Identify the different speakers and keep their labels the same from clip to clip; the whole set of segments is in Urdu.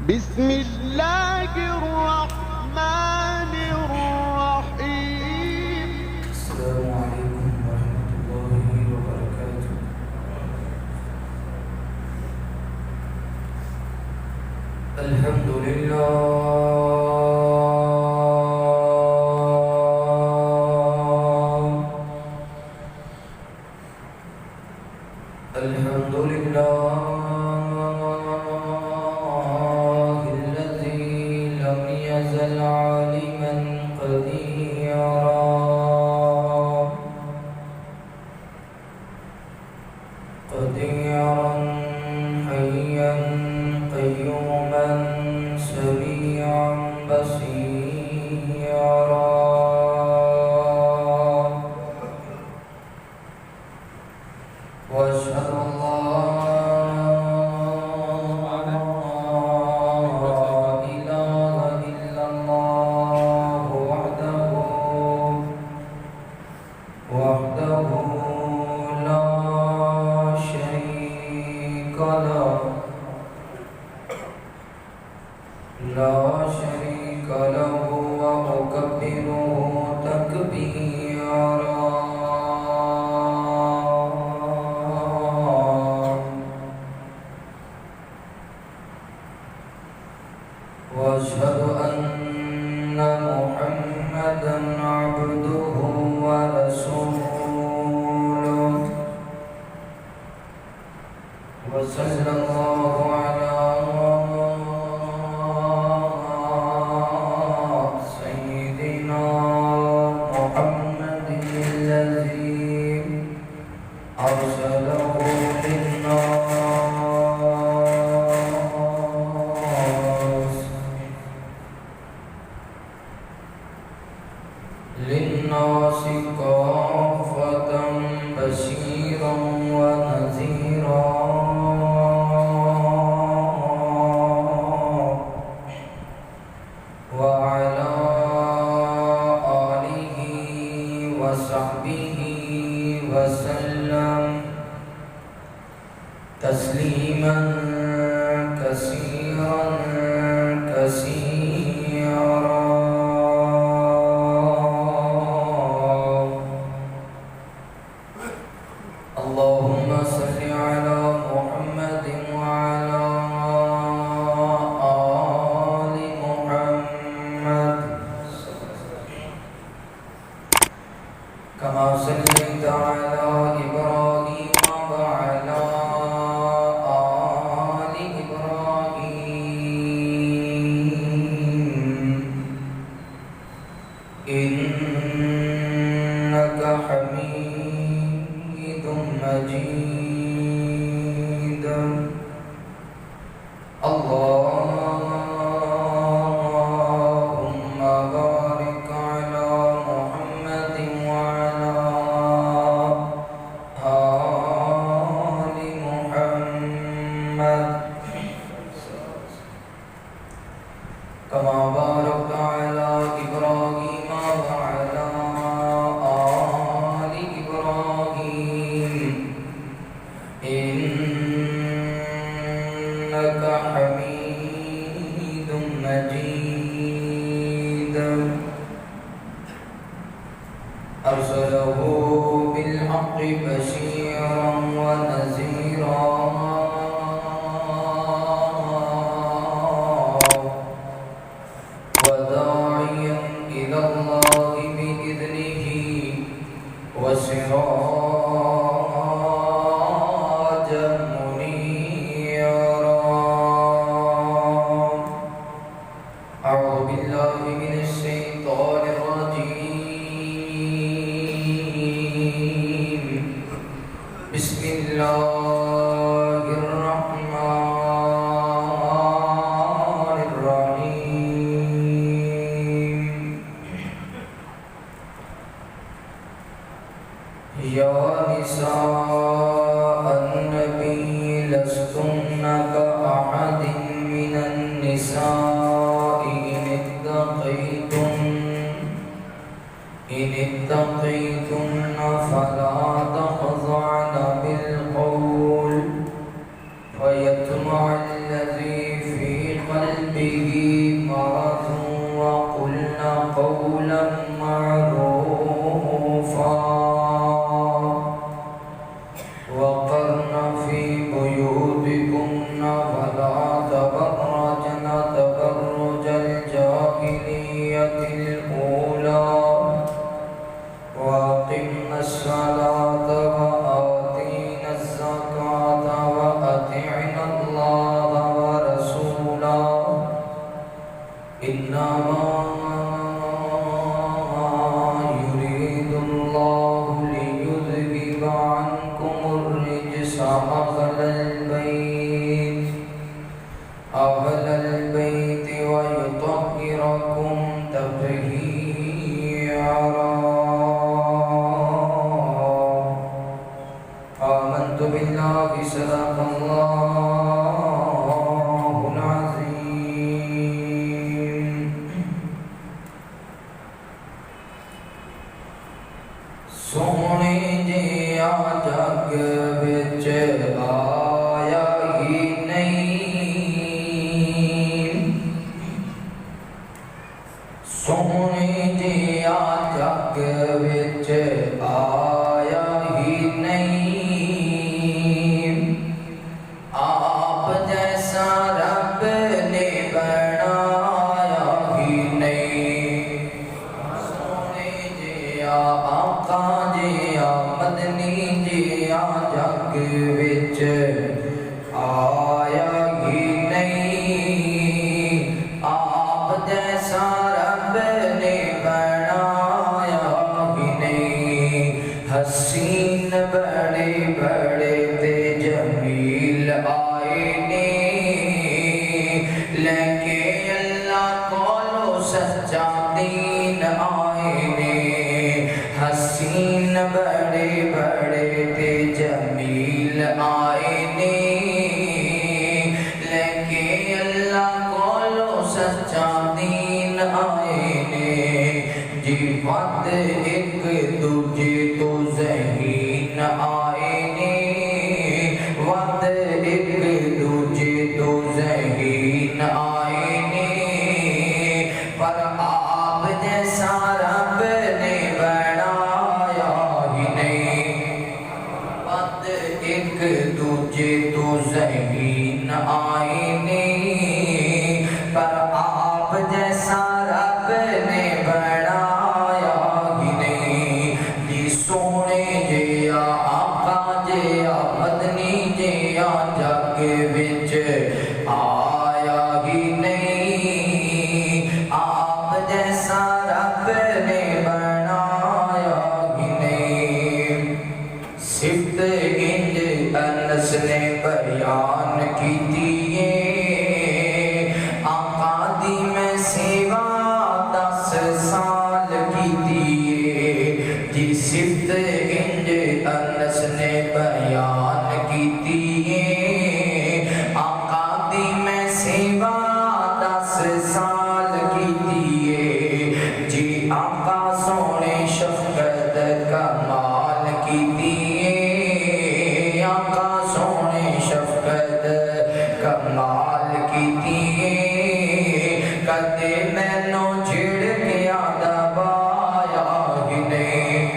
Speaker 1: بسم الله الرحمن الرحيم.
Speaker 2: السلام عليكم ورحمة الله وبركاته. الحمد لله الحمد لله الذي لم يزل عالما قديرا حيا قيوما سميعا بصيرا واشهد ان لا اله الا الله وحده لا شريك له وأكبره تكبيرا وأشهد أن محمدا عبده ورسوله وصلى الله على سيدنا محمد الذي أرسله للناس كافة بشيرا ونذيرا وعلى آله وصحبه وسلم تسليما كثيرا كثيرا اللهم صل على محمد وعلى آل محمد كما صليت على إبراهيم وعلى آل إبراهيم إنك حميد مجيد اللهم بارك على محمد وعلى آل محمد كما باركت على إبراهيم وعلى آل إبراهيم إنك حميد مجيد أرسله بالحق بشيرا ونذيرا وداعيا إلى الله بإذنه وسراجا منيرا به مرض وقلن قولا معروفا وقرن في بيوتكن ولا تبرجن تبرج الجاهلية الأولى وأقمنا الصلاة وآتينا الزكاة وأطعنا الله ورسوله إنما يريد الله ليذهب عنكم الرجس أهل البيت ويطهركم تطهيرا آمنت بالله صدق الله العظيم سونے جیا جگ وچ آیا ہی نہیں سونے جیا جگ وچ آیا ہی نہیں آپ جیسا رب نے بنایا ہی نہیں سونے جیا آقا جیا مدنی جیا جگ وچ آیا ہی نہیں آپ جیسا رب نے بنایا ہی نہیں حسین بڑے بڑے تے جمیل آئے نے لے کے اللہ کولو سچا دین آئے نے حسین بڑے بڑے تے جمیل آئے نے لے کے اللہ کولو سچا دین آئے نے جی ود ایک دوجے تو ذہین آئے نے ود ایک دوجے تو ذہین آئے نے پر آپ جیسا رب نے بنایا ہی نہیں ود ایک دوجے تو ذہین آئے نے پر آپ جیسا رب نے بنایا ہی نہیں جی سونے جیا آقا جیا مدنی جیا جگ وچ آیا ہی نہیں آپ جیسا رب نے بنایا ہی نہیں صفت انج انس نے بیان کی دیئے آقا دی میں سیوا 10 سال کی دیئے جی صفت انج انس نے بیان کی دیئے آقا دی میں سیوا 10 سال کی دیئے جی آقا سونے شفقت کمال کی دیئے آقا سونے شفقت کمال کی دیئے کدے مینو چھڑ کے دبایا ہی نہیں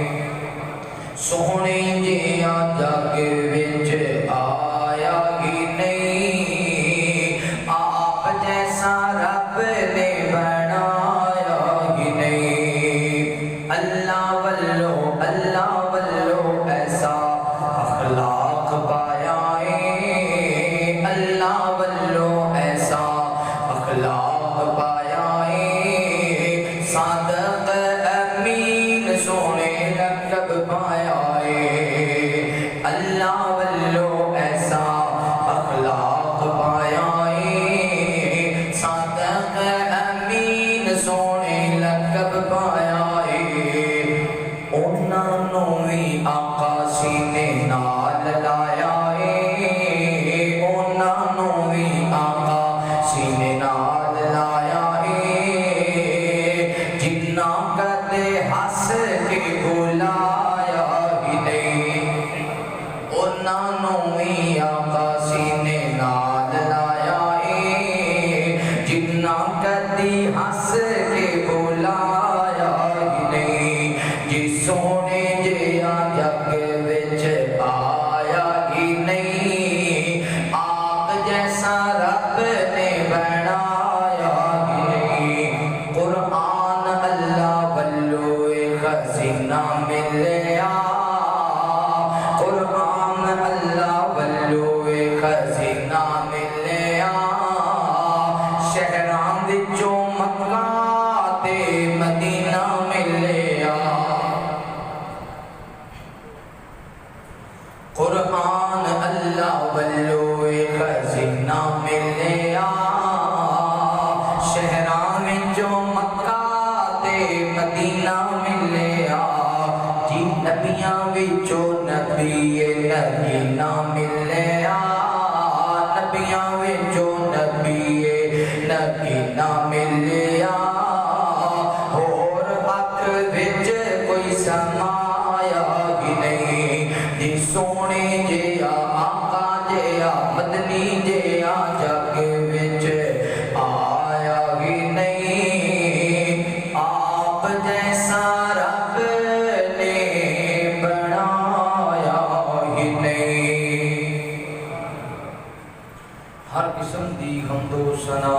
Speaker 2: سونے جیا جگ وچ آیا ہی نہیں آپ جیسا رب نے بنایا ہی نہیں اللہ والو ایسا اخلاق پایا ہے اللہ والو ایسا کدی ہس کے بلایا ہی نہیں جی سونے جیا جگ وچ آیا ہی نہیں آپ جیسا رب نے بنایا ہی نہیں قرآن اللہ والو خزینہ ملیا قرآن اللہ والو خزینہ ملیا شہران وچوں مکہ تے مدینہ ملیا قرآن اللہ والو خزینہ ملیا شہران وچوں مکہ تے مدینہ ملیا جی نبیاں وچوں نبی نگینہ ملیا نبیاں وچوں نبی نگینہ ملیا ہور اکھ وچ کوئی سمایا ہی نہیں جی سونے جیا آقا جیا مدنی جیا جگ وچ آیا ہی نہیں آپ جیسا رب نے بنایا ہی نہیں ہر قسم دی حمد و ثنا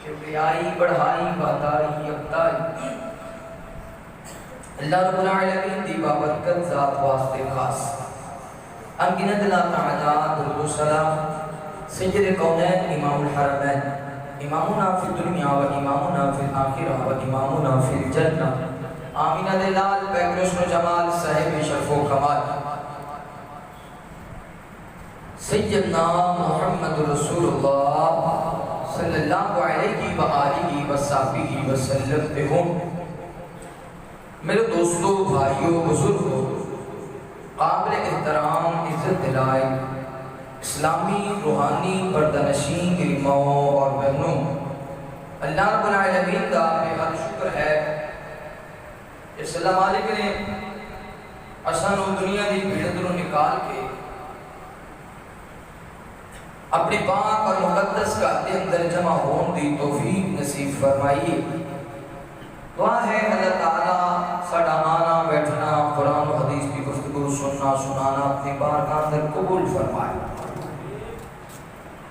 Speaker 2: کبریائی بڑھائی بادائی یکتائی اللہ رب العالمین دی بابرکت ذات واسطے خاص انگنت اللہ تعالیٰ درود و سلام سید کونین امام الحرمین امامنا فی الدنیا و امامنا فی الآخرہ و امامنا فی الجنہ آمینہ دلال پیغمبر حسن و جمال صاحب شرف و کمال سیدنا محمد رسول اللہ صلی اللہ علیہ وآلہ وصحبہ وسلم پہ ہوں میرے دوستو بھائیو بزرگو قابل احترام عزت دلائی اسلامی روحانی پردنشین علماؤں اور بہنوں اللہ رب العالمین کا بے حد شکر ہے اس اللہ مالک نے اسان و دنیا دی بھیڑتروں نکال کے اپنی پاک اور مقدس کا اندر جمع ہون دی توفیق نصیب فرمائی دعا ہے اللہ تعالیٰ ساڑا آنا بیٹھنا قرآن و حدیث کی گفتگو سننا سنانا اپنی بارگاہ اندر قبول فرمائے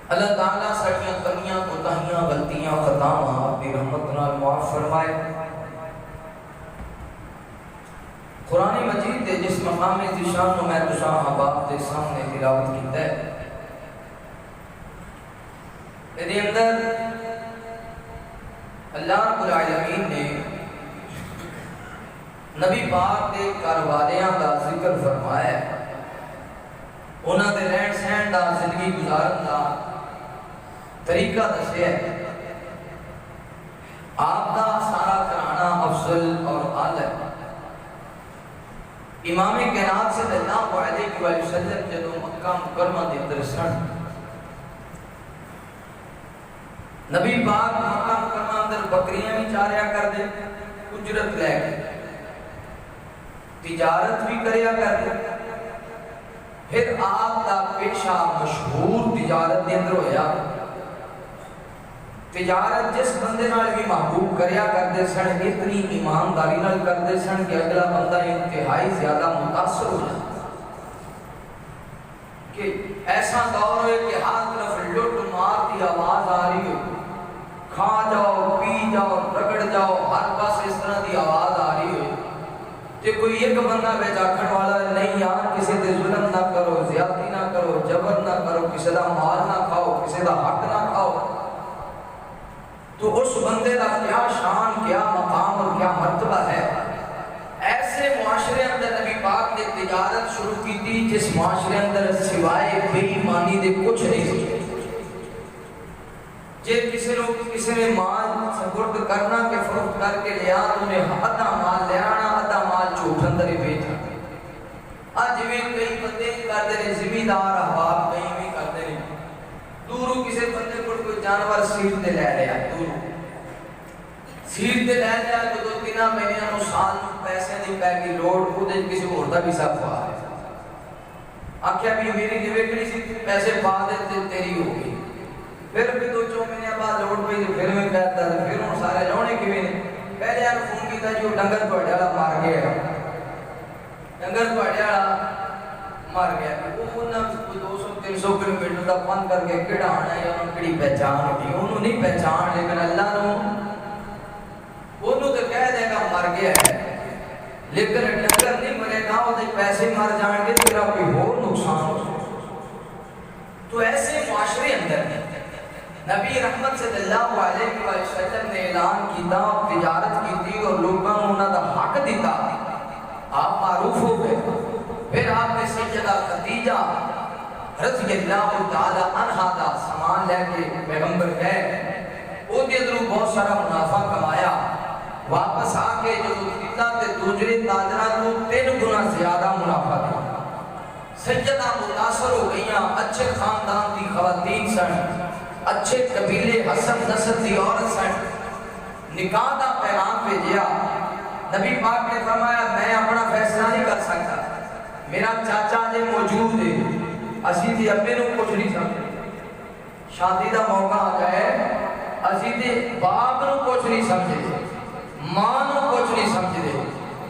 Speaker 2: اللہ تعالیٰ ساڑیاں کمیاں کوتاہیاں غلطیاں خطاواں اپنی رحمت نال معاف فرمائے قرآن مجید دے جس مقام ذیشان و میں تشاہ احباب دے سامنے تلاوت کیتا ہے میرے اندر اللہ رب العالمین نے نبی پاک دے کاروالیاں دا ذکر فرمایا ہے انہاں دے رہن سہن دا زندگی گزارن دا طریقہ دسیا ہے آپ دا سارا کرانا افضل اور اعلی امام کائنات صلی اللہ علیہ وسلم جدو مکہ مکرمہ دے اندر سن نبی پاک مکہ مکرمہ اندر بکریاں بھی چاریا کر دے اجرت لے کے تجارت بھی کریا کر دے پھر آپ دا پیشہ مشہور تجارت دے اندر ہویا تجارت جس بندے نال بھی محبوب کریا کر دے سن اتنی ایمانداری نال کر دے سن کہ اگلا بندہ انتہائی زیادہ متاثر ہو جائے کہ ایسا دور ہوئے کہ ہر طرف لٹ مار دی آواز آ رہی ہو کھا جاؤ پی جاؤ رگڑ جاؤ ہر پاس اس طرح دی آواز آ رہی ہو کہ کوئی ایک بندہ بیچ آکھن والا نہیں یار کسی دے ظلم نہ کرو زیادتی نہ کرو جبر نہ کرو کسی دا مال نہ کھاؤ کسی دا حق نہ کھاؤ تو اس بندے دا کیا شان کیا مقام اور کیا مرتبہ ہے ایسے معاشرے اندر نبی پاک نے تجارت شروع کی تھی جس معاشرے اندر سوائے بے ایمانی دے کچھ نہیں سکتے جے کسی نے مال سپرد کرنا کہ فروخت کر کے لیا تو انہیں ادھا مال لے آنا ادھا مال جھوٹ اندر ہی بیچا آج بھی کئی بندے کرتے ہیں زمیندار احباب کہیں بھی کرتے ہیں دوروں کسی بندے کو کوئی جانور سیٹ دے لے لیا دوروں سیٹ دے لے لیا تو دو تینہ مہینے نو سال پیسے دی پہ کی لوڑ خود کسی ہوتا بھی سب ہوا ہے آکھیا بھی میری جو ایک سی پیسے پا دیتے تیری ہوگی پھر بھی دو چو مہینے بعد لوٹ پہ کیتا جو ڈنگر تواڈے والا مر گیا ڈنگر تواڈے والا مر گیا وہ انہاں 200-300 کلومیٹر دا پن کر کے کیڑا آنا ہے انہوں کیڑی پہچان ہوتی انہوں نہیں پہچان لیکن اللہ نو انہوں تو کہہ دے گا مر گیا ہے لیکن ڈنگر نہیں مرے گا وہ پیسے مر جان گے تیرا کوئی اور نقصان ہو تو ایسے معاشرے اندر نبی رحمت صلی اللہ علیہ وسلم نے اعلان کیتا تجارت کی اور لوگوں نے انہوں دا حق دیتا آپ معروف ہو گئے پھر آپ نے سیدہ خدیجہ رضی اللہ تعالی عنہا دا سامان لے کے پیغمبر گئے وہ دیدرو بہت سارا منافع کمایا واپس آ کے جو دیتا تے دوسرے تاجرہ کو 3 گنا زیادہ منافع دیا سیدہ متاثر ہو گئیاں اچھے خاندان دی خواتین سن اچھے قبیلے حسن نسل دی عورت سن نکاح دا پیغام بھیجیا نبی پاک نے فرمایا میں اپنا فیصلہ نہیں کر سکتا میرا چاچا جے موجود ہے اسی تھی ابے نو کچھ نہیں سمجھے شادی دا موقع آ جائے اسی تھی باپ نو کچھ نہیں سمجھے ماں نو کچھ نہیں سمجھے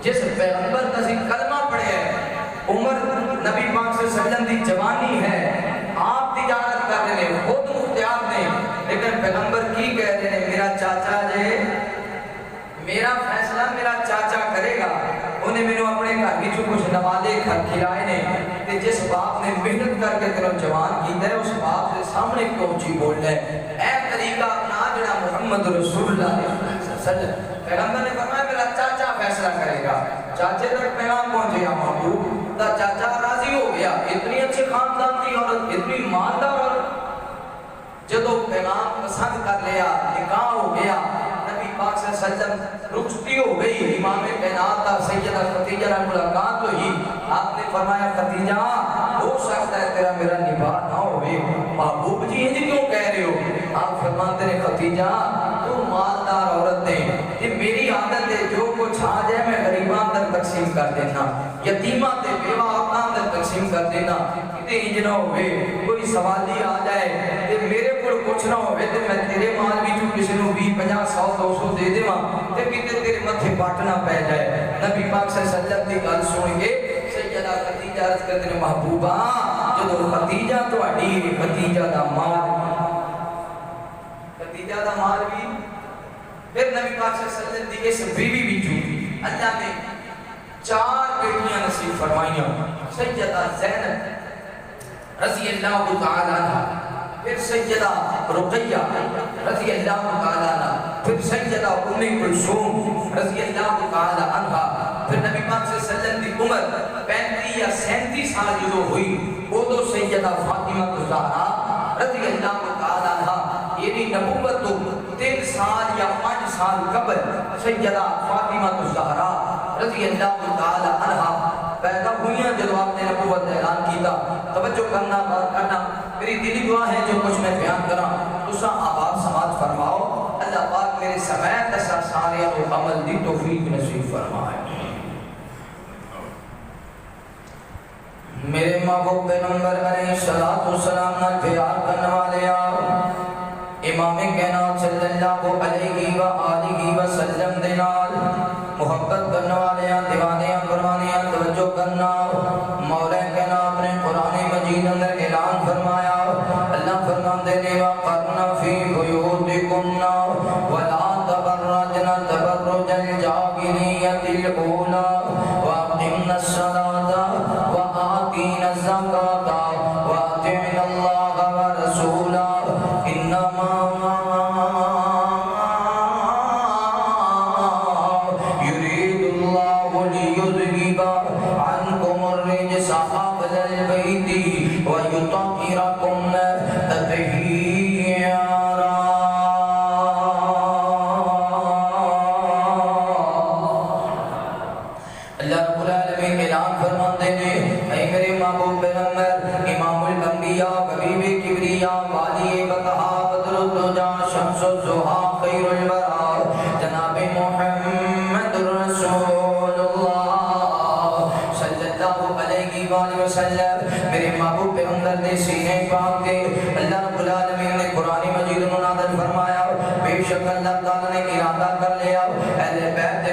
Speaker 2: جس پیغمبر تسی کلمہ پڑھے ہیں عمر نبی پاک صلی اللہ علیہ وسلم دی جوانی ہے آپ تجارت کر رہے ہیں خود مختیار نہیں لیکن پیغمبر کی کہہ رہے ہیں میرا چاچا جے میرا فیصلہ میرا چاچا کرے گا انہیں میں نے اپنے گھر کی جو کچھ نوالے کھلائے نے کہ جس باپ نے محنت کر کے تیرا جوان کیتا ہے اس باپ سے سامنے کیوں اونچی بولنا ہے اے طریقہ اپنا جڑا محمد رسول اللہ علیہ وسلم پیغمبر نے فرمایا میرا چاچا فیصلہ کرے گا چاچے تک پیغام پہنچے یا محبوب تا چاچا راضی ہو گیا اتنی اچھے خاندان کی عورت اتنی مالدار عورت جدو پیغام پسند کر لیا نکاح ہو گیا نبی پاک صلی اللہ علیہ وسلم رخصتی ہو گئی امام کائنات سیدہ خدیجہ سے ملاقات ہوئی آپ نے فرمایا خدیجہ ہو سکتا ہے تیرا میرا نباہ نہ ہوئے محبوب جی ہیں جی کیوں کہہ رہے ہو آپ فرماتے ہیں خدیجہ تو مالدار عورت ہے یہ میری عادت ہے جو کچھ آ جائے میں غریبان تک تقسیم کر دینا یتیمہ تے بیوہ آقام تک تقسیم کر دینا کتے ہی نہ ہوئے کوئی سوالی آ جائے کہ میرے کو کچھ نہ ہوئے تو میں تیرے مال بھی جو کسی نو 20 50 100 200 دے دے ماں تے کتے تیرے متھے پاٹنا پہ جائے نبی پاک صلی اللہ علیہ وسلم کی گل سن کے سیدہ خدیجہ عرض کرتے ہیں محبوبہ جدو خدیجہ تو اڈی خدیجہ دا مال بھی پھر نبی پاک صلی اللہ علیہ وسلم دی اس بیوی بھی جو اللہ نے 4 بیٹیاں نصیب فرمائیاں سیدہ زینب رضی اللہ تعالی عنہ پھر سیدہ رقیہ رضی اللہ تعالی عنہ پھر سیدہ ام کلثوم رضی اللہ تعالی عنہ پھر نبی پاک صلی اللہ علیہ وسلم کی عمر 35 یا 37 سال جو ہوئی وہ تو سیدہ فاطمہ الزہرا رضی اللہ تعالی عنہ یعنی نبوت تو 3 سال یا 5 سال قبل سیدہ فاطمہ الزہرا رضی اللہ تعالی عنہ پیدا ہوئیاں جب آپ نے نبوت اعلان کیتا توجہ کرنا بات کرنا میری دلی دعا ہے جو کچھ میں بیان کرا تسا آپ سماعت فرماؤ اللہ پاک میرے سماعت تسا سارے و عمل دی توفیق نصیب فرمائے میرے محبوب پیغمبر علیہ السلام نہ پیار کرنے والے امام کائنات صلی اللہ علیہ وآلہ وسلم دے نال محبت کرنے والے دیوانے فرمانے توجہ کرنا مولا کائنات نے قرآن مجید اندر اعلان فرمایا اللہ فرماندے نے وقرن فی بیوتکن ولا تبرجن تبرج الجاہلیۃ الاولی واقمن الصلاۃ وآتین الزکاۃ واطعن اللہ ورسولہ انما ويطهركم تطهيرا اللہ رب العالمین اعلان فرماتے ہیں اے میرے محبوب پیغمبر امام الانبیاء حبیب کبریاء والی بقا بدر الدجا شمس الضحا خیر الورى جناب محمد رسول اللہ صلی اللہ علیہ وآلہ وسلم میرے محبوب پیغمبر نے سینے پاک کے اللہ رب العالمین نے قرآن مجید نازل فرمایا بے شک اللہ تعالی نے ارادہ کر لیا اہل بیت کے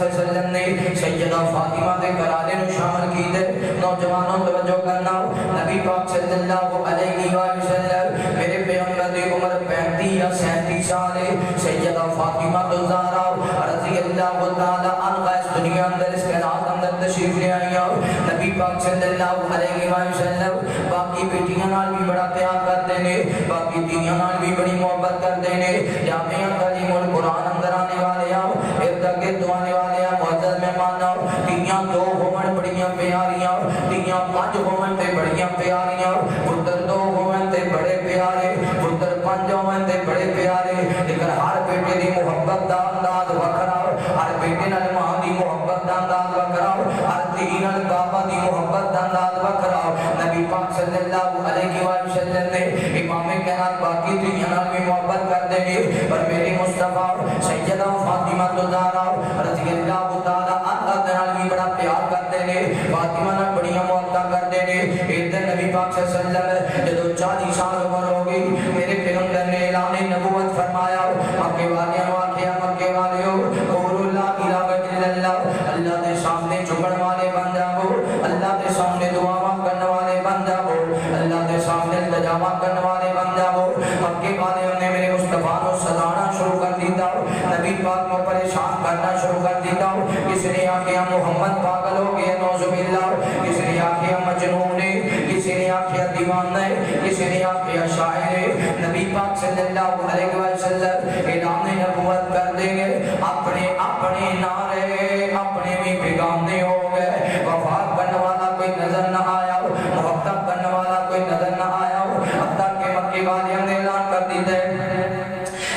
Speaker 2: صلی اللہ علیہ وسلم نے سیدہ فاطمہ دے گھرانے نو شامل کیتے نوجوانوں توجہ کرنا نبی پاک صلی اللہ علیہ وسلم میرے پیغمبر دی عمر 35 یا 37 سال ہے سیدہ فاطمہ الزہرا رضی اللہ تعالی عنہا اس دنیا اندر اس کائنات اندر تشریف لے آئی نبی پاک صلی اللہ علیہ وسلم باقی بیٹیاں نال بھی بڑا پیار کرتے نے باقی بیٹیاں نال بھی بڑی محبت کرتے نے جامعہ تعلیم القرآن اندر آنے والے ارد گرد آنے والے معزز مہمان تیاں دو ہومن بڑیاں پیاریاں تیاں پانچ ہومن تے بڑیاں پیاریاں پتر دو ہومن تے بڑے پیارے پتر پانچ ہومن تے بڑے پیارے لیکن ہر بیٹے دی محبت دا انداز وکھرا ہر بیٹے نال ماں دی محبت دا انداز وکھرا ہر دھی نال بابا دی محبت دا انداز وکھرا نبی پاک صلی اللہ علیہ وسلم نے امام کائنات باقی دنیا نال بھی محبت کرتے ہیں پر میری مصطفیٰ سیدہ فاطمہ الزہرا رضی اللہ تعالی عنہا نال بھی بڑا پیار کرتے ہیں فاطمہ نال بڑیاں محبت کرتے ہیں ایک دن نبی پاک صلی اللہ علیہ وسلم جدو 40 سال عمر ہو گئی میرے پیغمبر نے اعلان نبوت فرمایا مکے والیاں نو آکھیا مکے والیو قولوا لا الہ الا اللہ اللہ دے سامنے جھکن والے بن جاؤ اللہ دے سامنے دعاواں کرنے والے بن جاؤ اللہ دے سامنے التجاواں کرنے والے بن جاؤ مکے والیوں نے میرے مصطفیٰ کو سزانا شروع کر دیتا نبی پاک کو پریشان کرنا شروع کر دیتا کس نے آکھیا محمد پاگل ہو گیا نعوذ باللہ کس نے آکھیا مجنون ہے کس نے آکھیا دیوانہ ہے کس نے آکھیا شاعر ہے نبی پاک صلی اللہ علیہ وسلم اعلان نبوت کر دیں گے اپنے اپنے نعرے اپنے بھی بیگانے ہو گئے وفا کرنے والا کوئی نظر نہ آیا محبت کرنے والا کوئی نظر نہ آیا اب تک کہ مکے والیاں نے اعلان کر دیتے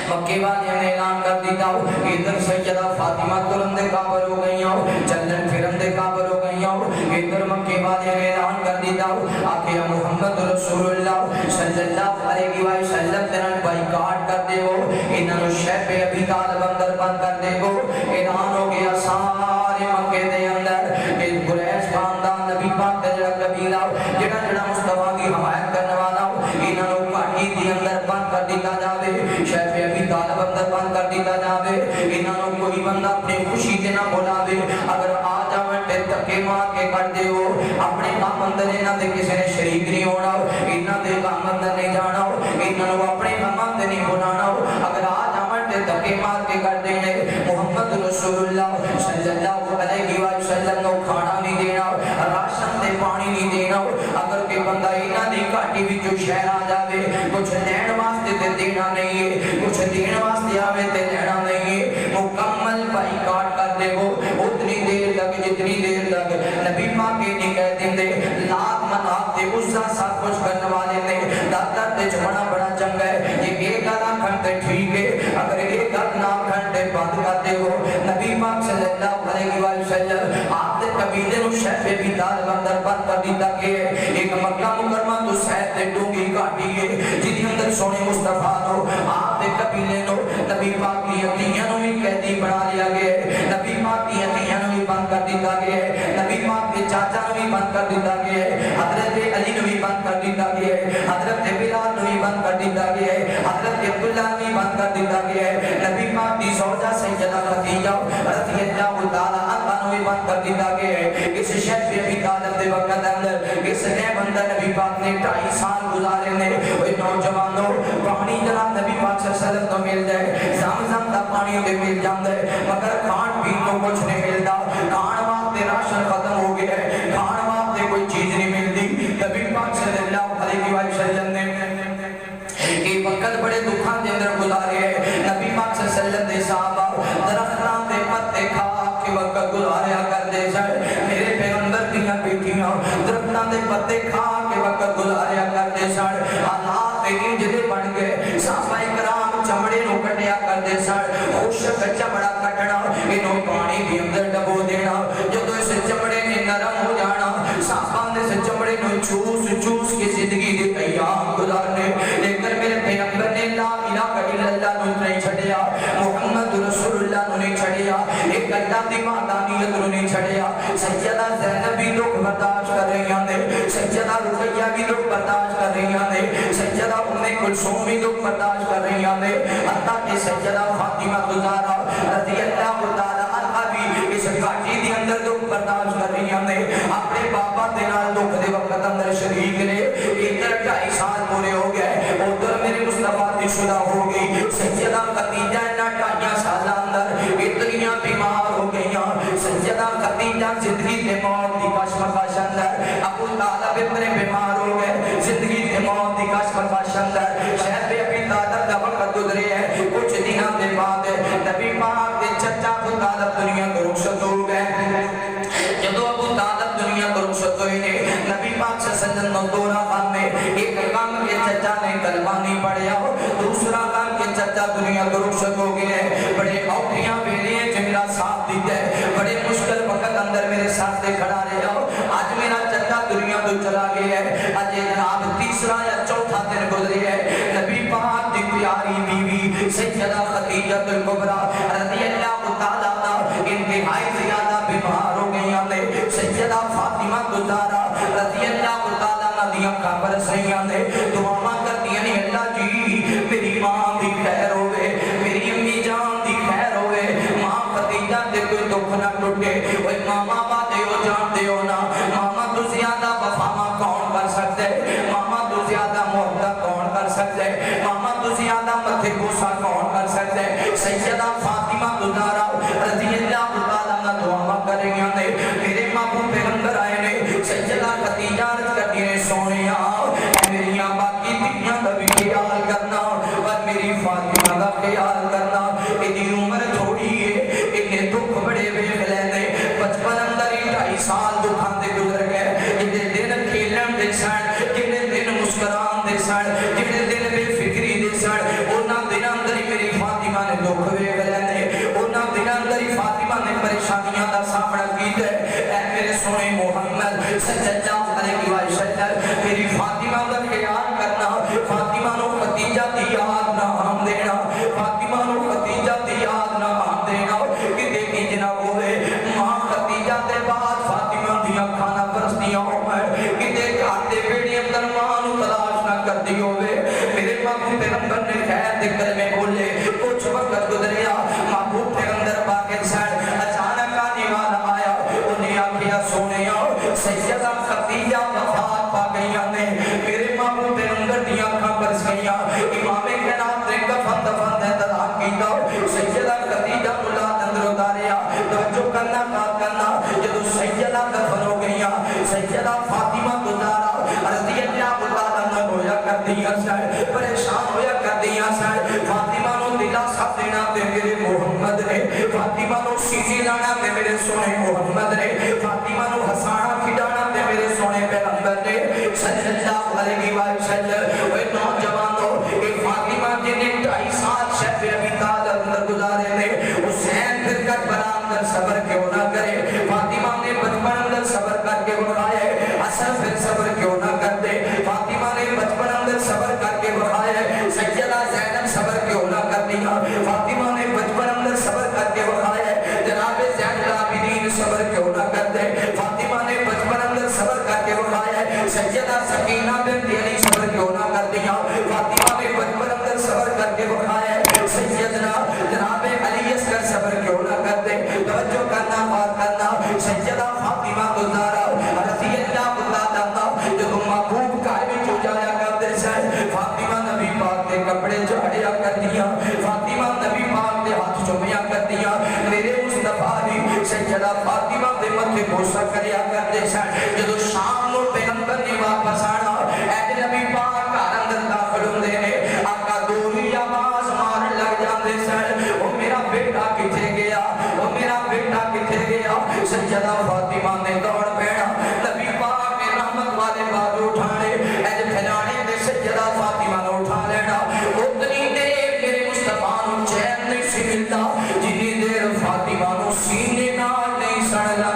Speaker 2: مکے والیاں نے اعلان کر دیتا ادھر سیدہ فاطمہ ترن دے قابل ہو گئی چلن پھرن دے قابل ہو گئی ادھر مکے والیاں نے اعلان کر دیتا آکھیا محمد رسول اللہ صلی اللہ علیہ وسلم تیران بائیکاٹ کر دے ہو انہاں نو شیب ابی طالب اندر بند کر دے ہو اعلان ہو گیا سارے مکے دے اندر ایک قریش خاندان نبی پاک دا جڑا قبیلہ جڑا مصطفیٰ کی حمایت کرنے والا انہاں نو گھاٹی دے اندر بند کر دیتا جاوے شیب ابی طالب اندر بند کر دیتا جاوے انہاں نو کوئی بندہ اپنے خوشی تے نہ بلاوے اگر آ جاویں تے دھکے مار کے کر دے ہو اپنے کام اندر انہاں دے کسی نے شریک نہیں ہونا انہاں دے کام اندر نہیں جانا انہاں نو اپنے کام اندر نہیں بلانا اگر آ جاویں تے دھکے مار کے کر دینے محمد رسول اللہ صلی اللہ علیہ وسلم نو کھانا نہیں دینا راشن تے پانی نہیں دینا اگر کہ بندہ انہاں دی گھاٹی وچوں شہر آ جاوے کچھ لین واسطے تے دینا نہیں ہے کچھ دین واسطے آوے تے لینا نہیں ہے مکمل بائیکاٹ کر دے وہ اتنی دیر تک جتنی دیر تک نبی پاک کے نہیں کہہ دیں دے لات منات دے عزہ سب کچھ کرنے والے نے دادر تے جمعنا بڑا چنگا ہے یہ ایک گانا کھنٹے ٹھیک ہے اگر ایک گانا کھنٹے بند کر دے ہو نبی پاک صلی اللہ علیہ وسلم آپ دے قبیلے نو شہب ابی طالب اندر بند کر دیتا کہ ایک مکہ مکرمہ تو سید دے ڈونگی گاٹی ہے جنہی اندر سونے مصطفیٰ نو آپ دے قبیلے نو نبی پاک کی عطیہ نو بھی قیدی بنا لیا گئے نبی پاک کی عطیہ نو بھی بند کر دیتا گئے نبی پاک کے چاچا نو بھی بند کر دیتا گئے حضرت علی نو بھی بند کر دیتا گئے حضرت بلال نو بھی بند کر دیتا گئے حضرت عبداللہ نو بھی بند کر دیتا گئے نبی پاک کی زوجہ سیدہ خدیجہ رضی اللہ تعالی عنہا نو بھی بند کر دیتا گئے اس شیب ابی طالب دے وقت اندر اس نے بندہ نبی پاک نے 2.5 سال گزارے نے نوجوانوں پانی جناب نبی پاک صلی اللہ علیہ وسلم تو مل جائے زمزم دا پانی دے مل جاندے مگر کھان پین کو کچھ نہیں ملتا کھان واسطے راشن ختم ہو گیا ہے کھان واسطے کوئی چیز نہیں ملتی نبی پاک صلی اللہ علیہ وسلم نے ایک وقت بڑے دکھاں دے اندر گزارے ہیں نبی پاک صلی اللہ علیہ وسلم دے صحابہ درختاں دے پتے کھا کے وقت گزاریا کر دے جائے میرے پیغمبر دیاں بیٹیاں درختاں دے پتے کھا کے وقت گزاریا کر دے جائے حالات انج دے بن گئے صحابہ کرام چمڑے نو کٹیا کر دے جائے خشک چمڑا کٹنا انہوں پانی بھی اندر ڈبو دینا جدو اس چمڑے نے نرم ہو جانا صحابہ نے اس چمڑے نو چوس چوس کی زندگی دے ایام گزارنے لیکن میرے پیغمبر نے لا الہ الا اللہ نو نہیں چھڑیا محمد رسول اللہ نو نہیں چھڑیا ایک اللہ دی مہدانیت نو نہیں چھڑیا سیدہ زینب بھی دکھ برداشت کر رہی ہیں سیدہ رقیہ بھی دکھ برداشت کر رہی ہیں سیدہ ام کلثوم بھی دکھ برداشت کر رہی ہیں حتیٰ کہ سیدہ فاطمہ الزہرا رضی اللہ تعالی عنہا بھی اس سال میں ایک کام کے چچا نے کلمہ نہیں پڑھیا، دوسرا کام کے چچا دنیا کو رخصت ہو گئے ہیں، بڑے اوکھیاں ویلے ہیں جو میرا ساتھ دیتے ہیں، بڑے مشکل وقت اندر میرے ساتھ دے کھڑا رہے ہو، آج میرا چچا دنیا کو چلا گیا ہے، آج جناب تیسرا یا چوتھا دن گزری ہے، نبی پاک دی پیاری بیوی سیدہ خدیجہ الکبریٰ رضی اللہ تعالیٰ عنہ انتہائی زیادہ بیمار ہو گئی ہیں، سیدہ فاطمہ زہرا رضی اللہ تعالیٰ عنہ دی آنکھاں برس رہی ہیں، دعا کرتی ہیں اللہ جی میری ماں دی خیر ہوئے، میری امی جان دی خیر ہوئے، ماں خدیجہ دے کوئی دکھ نہ ٹوٹے، اوہ ماما بادے ہو جان دے ہو نا، ماما تو زیادہ وفامہ کون کر سکتے، ماما تو زیادہ محبت کون کر سکتے، ماما تو زیادہ متھے گوسا کون کر سکتے، سیدہ فاطمہ زہرا رضی اللہ تعالیٰ عنہ دعا کر رہی ہیں، میرے محبوب پیغمبر آئے نے، سیدہ خدیجہ عرض کرتی ہیں سونیا اے میری باقی دنیا کا بھی خیال کرنا اور میری فاطمہ کا خیال کرنا، اتنی عمر تھوڑی ہے، اتنے دکھ بڑے ویکھ لیندے، بچپن اندر ہی 2.5 سال دکھاں دے گزر گئے، جتنے دن کھیلن دے سن، جتنے دن مسکران دے سن، جتنے دن بے فکری دے سن، انہاں دن اندر ہی میری فاطمہ نے دکھ ویکھ لیندے، انہاں دن اندر ہی فاطمہ نے پریشانیاں دا سامنا کیتا ہے، اے میرے سونے محمد صلی اللہ علیہ وسلم میری فاطمہ دا خیال کرنا، فاطمہ نو خدیجہ دی یاد نہ ہم دینا، فاطمہ نو خدیجہ دی یاد نہ ہم دینا، کہ دیکھی جناب ہوئے ماں خدیجہ دے بعد فاطمہ دیا کھانا برسدیاں ہوئے، کہ دیکھ آتے بیڑی اندر ماں نو تلاش نہ کر دی ہوئے، میرے محبوب پیغمبر نے خیر دے کلمے بولے، کچھ وقت گزریا، محبوب پیغمبر باقی سن، اچانک آنے والا آیا، انہیں آکھیا سونے آؤ، سیدہ خدیجہ وفات پا گئیاں نے، میرے محبوب پیغمبر دیا کھاں برس گئیاں، امام کائنات نے کفن دفن دے تلاق کیتا، سیدہ خدیجہ اولاد اندر اتاریا، توجہ کرنا بات کرنا، جدو سیدہ دفن ہو گئیاں، سیدہ فاطمہ زہرا رضی اللہ تعالیٰ عنہ ہویا کر دیا سائے، پریشان ہویا کر دیا سائے، فاطمہ نو دلا سب دینا دے میرے محمد نے، فاطمہ نو سیزی لانا دے میرے سونے محمد نے، فاطمہ نو ہسانا کھڑانا دے میرے سونے پیغمبر نے، صلی اللہ علیہ وسلم، اے نوجوانوں، اے فاطمہ جنہیں 2.5 سال شہر ابی طالب اندر گزارے نے، حسین پھر کربلا اندر صبر کیوں نہ کرے، فاطمہ نے بچپن اندر صبر کر کے بڑھائے، حسن پھر صبر کیوں نہ کر دے، فاطمہ نے بچپن اندر صبر کر کے بڑھائے، سیدہ زینب صبر کیوں نہ کر دیا، فاطمہ نے بچپن اندر صبر کر کے بڑھائے، جناب زین العابدین صبر کیوں نہ کر دے، فاطمہ نے بچپن اندر صبر کر کے بڑھائے، سیدہ سکینہ بنت علی صبر کیوں نہ کر دیا، فاطمہ نے بچپن اندر صبر کر کے بڑھائے، سیدنا جناب علی اصغر صبر کیوں نہ کر دے، توجہ کرنا بات کرنا، سیدہ فاطمہ زہرا رضی اللہ تعالیٰ عنہ جو محبوب قائم ہو جایا کرتے سے، فاطمہ نبی پاک کے کپڑے جھاڑیا کر دیا، فاطمہ نبی پاک کے ہاتھ چومیا کر دیا، میرے مصطفیٰ دی سیدہ فاطمہ دے متھے بوسہ کریا کرتے سے، جدو شام نو پیغمبر نے واپس آنا، اے نبی پاک گھر اندر داخل ہوندے نے، آقا دوری آواز مارن لگ جاندے سے، او میرا بیٹا کتھے گیا، او میرا بیٹا کتھے گیا، سیدہ فاطمہ نے دوڑ پیڑا، نبی پاک نے رحمت والے بازو اٹھانے، اے پھیلانے دے سیدہ فاطمہ نے اٹھا لینا، اتنی دیر میرے مصطفیٰ نو چین نہیں سی ملتا، جنی دیر فاطمہ نو سینے نال نہیں سڑنا،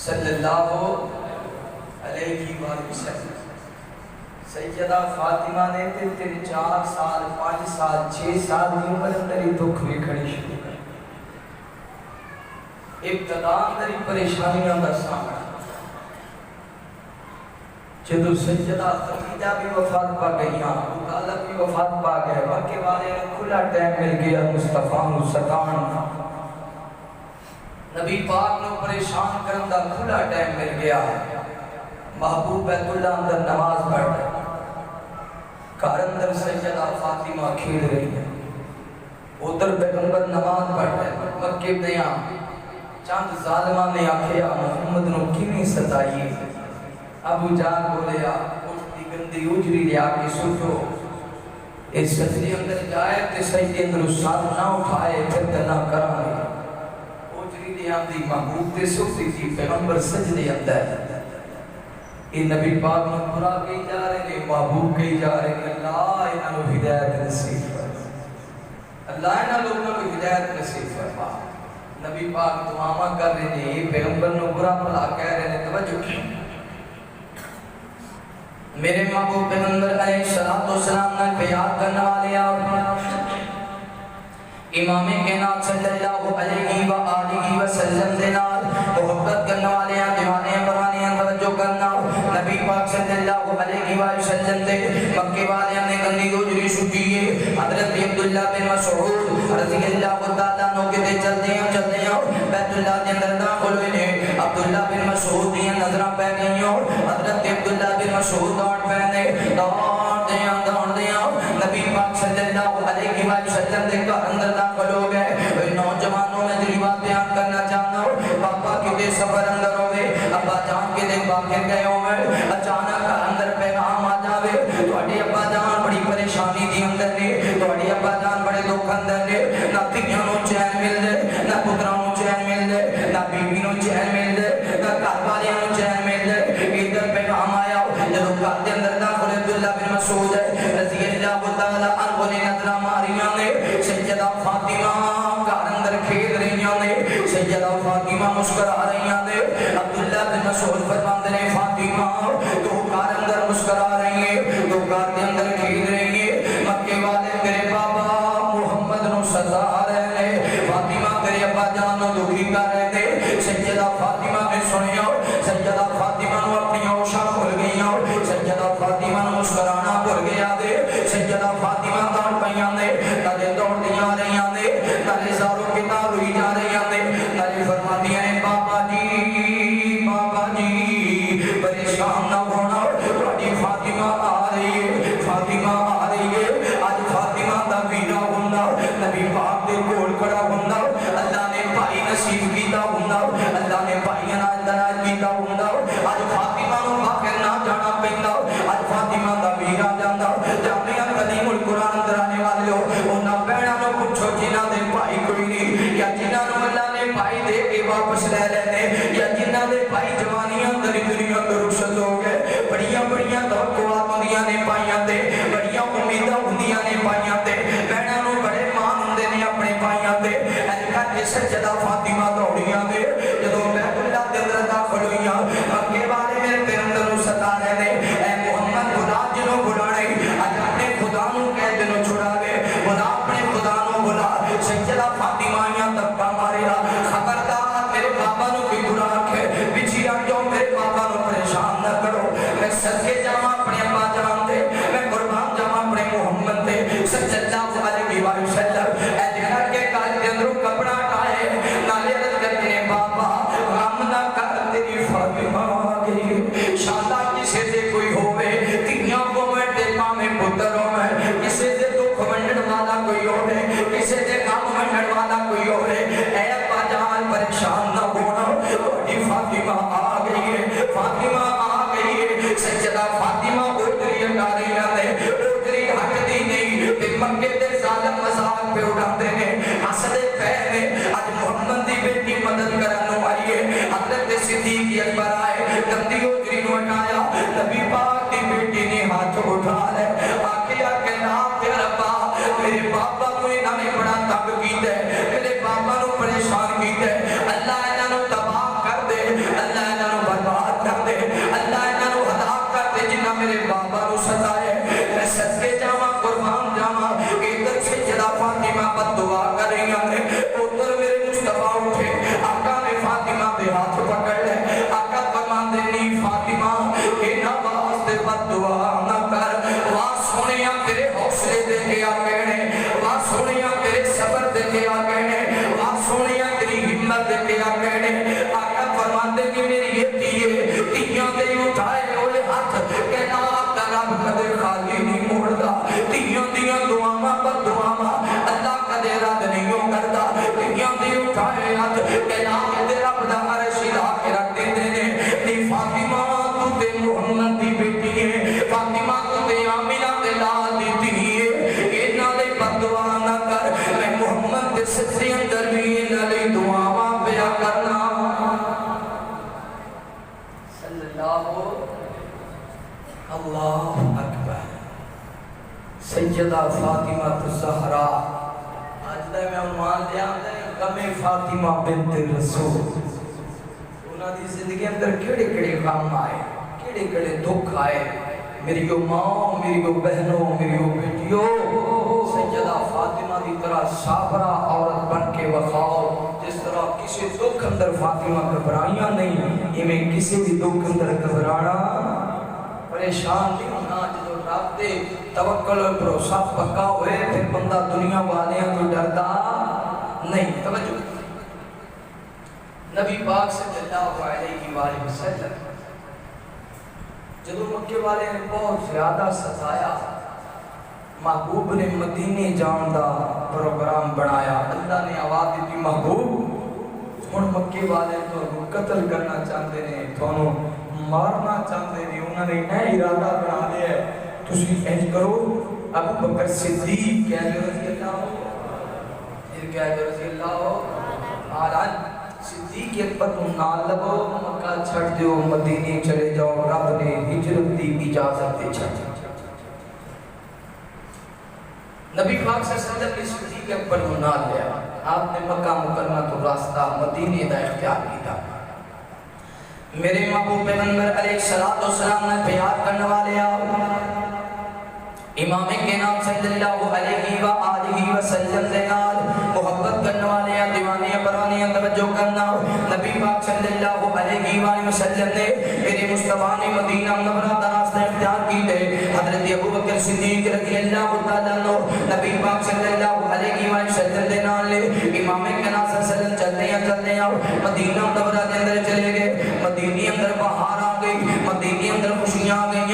Speaker 2: صلی اللہ علیہ وسلم۔ سیدہ فاطمہ نے 4 سال 5 سال 6 سال کی عمر اندر ہی دکھ بھی کھڑی شروع کر، ابتدا اندر ہی پریشانیاں کا سامنا، جدو سیدہ خدیجہ بھی وفات پا گئیاں، ابو طالب بھی وفات پا گئے، مکے والے نے کھلا ٹائم مل گیا مصطفیٰ نو ستان، نبی پاک نو پریشان کرن دا کھلا ٹائم مل گیا، محبوب بیت اللہ اندر نماز پڑھ رہے، گھر اندر سیدہ فاطمہ کھیل رہی ہے، ادھر پیغمبر نماز پڑھ رہے، مکے دیاں چند ظالمہ نے آکھیا محمد نو کیویں ستائیے، ابو جان بولیا اٹھتی گندی اجری لیا کے سوچو، اس سجدے اندر جائے تے سجدے اندر ساتھ نہ اٹھائے پھر نہ کرائے، اجری لیا دی محبوب تے سوچتی تھی پیغمبر سجدے اندر، یہ نبی پاک نے برا کہی جا رہے ہیں، محبوب کہی جا رہے ہیں. اللہ انہوں نے ہدایت نصیب فرما، اللہ انہوں لوگوں کو ہدایت نصیب فرما. نبی پاک دعا کر رہے ہیں، یہ پیغمبر نے برا بھلا کہہ رہے ہیں. توجہ کی میرے محبوب پیغمبر علیہ السلام نے بیعت کرنے والے آپ امام کائنات صلی اللہ علیہ وآلہ وسلم دے نال محبت کرنے والے دیوانے پرانے توجہ کرنا. نبی پاک صلی اللہ علیہ وآلہ وسلم دے مکے والے نے گندی گجری چھٹی ہے. حضرت عبداللہ بن مسعود رضی اللہ تعالیٰ عنہ کے دے چلتے ہیں بیت اللہ دے اندر داخل ہوئے نے. عبداللہ بن مسعود دی نظراں پہ گئیاں. حضرت عبداللہ بن مسعود دوڑ پے دوڑ دیاں نبی پاک صلی اللہ علیہ وآلہ وسلم دے گھر اندر داخل ہو گئے. نوجوانوں میں تجربات بیان کرنا چاہتا ہوں. پاپا کتے سفر اندر ہوئے، ابا جان کے دے باہر گئے ہوئے، اچانک اندر پیغام آ جاوے تواڈے ابا جان بڑی پریشانی دی اندر نے، تواڈے ابا جان بڑے دکھ اندر نے. نہ دھیاں نوں چین مل دے، نہ پتراں نوں چین مل دے، نہ بیوی نوں چین مل دے، نہ گھر والیاں نوں چین مل دے. ادھر پیغام آیا جدوں گھر دے اندر داخل عبداللہ بن مسعود رضی اللہ تعالیٰ عنہ نے نظراں ماریاں نے. سیدہ فاطمہ گھر اندر کھیل رہیاں نے، سیدہ فاطمہ مسکرا رہیاں نے. عبداللہ بن مسعود فرماندے نے فاطمہ تو گھر اندر مسکرا رہی ہے، تو گھر دے اندر کھیل رہی ہے. مکے والے تیرے بابا محمد نو سزا رہے نے، فاطمہ تیرے ابا جان نو دکھی کر رہے نے. سیدہ فاطمہ نے سنیا، سیدہ فاطمہ نو اپنی اوشا بھول گئیاں، سیدہ فاطمہ نو مسکرانا بھول گیا دے. سیدہ فاطمہ دوڑ پیاں نے، تلے دوڑ دیاں رہیاں نے، تلے زاروں کی تار ہوئی جا رہیاں نے. تلے فرماتی ہیں بابا جی پریشان نہ ہونا، تھوڑی فاطمہ آ رہی ہے، فاطمہ آ رہی ہے. آج فاطمہ دا ویرا ہوندا نبی پاک دے کول کھڑا ہوندا، اللہ نے بھائی نصیب کیتا ہوندا، اللہ نے بھائیاں نال دراج کیتا ہوندا. آج فاطمہ نو باہر نہ جانا پیندا، آج فاطمہ دا ویرا جاندا. جامعہ قدیم القرآن اندر آنے والے ہو انہاں بہناں نو پوچھو جنہاں دے بھائی کوئی نہیں، یا جنہاں نو اللہ نے بھائی دے کے واپس لے لینے، یا جنہاں دے بھائی جوانیاں اندر دنیا تو رخصت ہو گئے. بڑیاں توقعات ہوندیاں نے پائیاں تے، بڑیاں امیداں ہوندیاں نے پائیاں تے، بہناں نو بڑے مان ہوندے نے اپنے پائیاں تے. اج کل کے سجدہ فاطمہ دوڑیاں دے جدوں بیت اللہ دے اندر داخل ہوئیاں مکے والے میرے پیغمبر نو ستا رہے نے، اے محمد خدا جنوں بلانا اج اپنے خدا نو کہہ جنوں چھڑا گئے، بلا اپنے خدا نو بلا. سجدہ فاطمہ آیاں دبکا ماریا، خبردار میرے بابا نو کوئی برا آکھے پیچھے ہٹ جاؤ، میرے بابا نو پریشان نہ کرو. میں صدقے جاواں اپنے ابا جان دے، میں قربان جاواں اپنے محمد دے صلی اللہ علیہ وسلم. اے جڑا کے کال دے اندروں کپڑا ہٹائے نالے عرض کرتے ہیں بابا غم نہ کر تیری فاطمہ آ گئی. شالا کسے دے کوئی ہوئے تیاں کو میں دے پاویں پتر ہوئے، کسے دے دکھ ونڈن والا کوئی ہوئے، کسے دے غم ونڈن والا کوئی ہوئے. اے ابا جان پریشان نہ ہونا، تہاڈی فاطمہ آ گئی ہے، فاطمہ آ گئی ہے. سیدہ فاطمہ اوتری ہٹا رہی ہے، اوتری ہٹدی نہیں تے مکے دے ظالم مذاق پہ اڑاندے نے، ہسدے پے نے. اج محمد دی بیٹی مدد کرن نو آئی ہے. حضرت صدیق اکبر آئے، گندی اوتری نو ہٹایا، نبی پاک دی بیٹی نے ہاتھ اٹھا لے آکھیا کہ نا تے ربا میرے بابا کو انہاں نے بڑا تنگ کیتا ہے، میرے بابا نو پریشان کیتا ہے. اللہ انہاں نو تباہ کر دے، اللہ انہاں نو برباد کر دے، اللہ انہاں نو ہلاک کر دے جنہاں میرے بابا نو ستائے. میں صدقے جاواں قربان جاواں. ادھر سے جدا فاطمہ بد دعا کر رہی ہیں، ادھر میرے مصطفیٰ اٹھے، آقا نے فاطمہ دے ہاتھ پکڑ لے. آقا فرماندے نہیں فاطمہ انہاں واسطے بد دعا نہ کر، واہ سونیا تیرے حوصلے دے کے آ گئے نے، واہ سونیا تیرے صبر دے کے آ گئے نے، واہ سونیا تیری ہمت دے کے آ گئے نے. آقا فرماندے کہ میری یہ تیے تیاں دے اٹھائے ہوئے ہاتھ کہ نا رب کدے خالی نہیں موڑدا. تیاں دیاں دعاواں پر دعاواں اللہ کدے رد نہیں کردا. تیاں دی اٹھائے ہاتھ کہ نا تے رب دا عرش لا کے رکھ دیندے نے. نی فاطمہ تو تے محمد دی بیٹی ہے، فاطمہ تو تے آمنہ دے لال دی دھی ہے. انہاں دے بد دعا نہ کر، میں محمد دے سجدے اندر بھی انہاں دی دعاواں پیا کرنا. صلی اللہ اللہ اکبر سیدہ فاطمہ الزہرا آج دے میں عنوان لیا غم فاطمہ بنت رسول انہاں دی زندگی اندر کیڑے کیڑے غم آئے کیڑے کیڑے دکھ آئے میری ماں میری بہنوں میری بیٹیوں سیدہ فاطمہ دی طرح صابرہ عورت بن کے وفاؤ جس طرح کسی دکھ اندر فاطمہ گھبرائیاں نہیں یہ کسی بھی دکھ اندر گھبرانا پریشان نہیں ہونا جدو رب دے توکل اور بھروسہ پکا ہوئے پھر بندہ دنیا والیاں تو ڈردا نہیں توجہ نبی پاک صلی اللہ علیہ وآلہ وسلم جدو مکے والے نے بہت زیادہ ستایا محبوب نے مدینے جان دا پروگرام بنایا اللہ نے آواز دیتی محبوب ہن مکے والے تو قتل کرنا چاہتے ہیں تھانوں مارنا چاہتے ہیں انہوں نے نیا ارادہ بنا لیا ہے تسی انج کرو ابو بکر صدیق کہہ دے رضی اللہ ہو پھر کہہ دے رضی اللہ ہو آلان صدیق اکبر کو نال لگو مکہ چھڑ دیو مدینے چلے جاؤ رب نے ہجرت دی اجازت دے چھڑ نبی پاک صلی اللہ علیہ وسلم نے صدیق اکبر کو نال لیا آپ نے مکہ مکرمہ تو راستہ مدینے دا اختیار کیا میرے محبوب پیغمبر علیہ السلام نے پیار کرنے والے امام کے نام صلی اللہ علیہ وآلہ وسلم دے نال محبت کرنے والے دیوانے پرانے توجہ کرنا نبی پاک صلی اللہ علیہ وآلہ وسلم نے میرے مصطفیٰ نے مدینہ منورہ کا راستہ اختیار کی دے حضرت ابو بکر صدیق رضی اللہ تعالیٰ عنہ نبی پاک صلی اللہ علیہ وآلہ وسلم دے نال امام کے نام صلی اللہ علیہ وسلم چلتے ہیں مدینہ منورہ کے اندر چلے گئے مدینے اندر بہار آ گئی مدینے اندر خوشیاں آ گئیں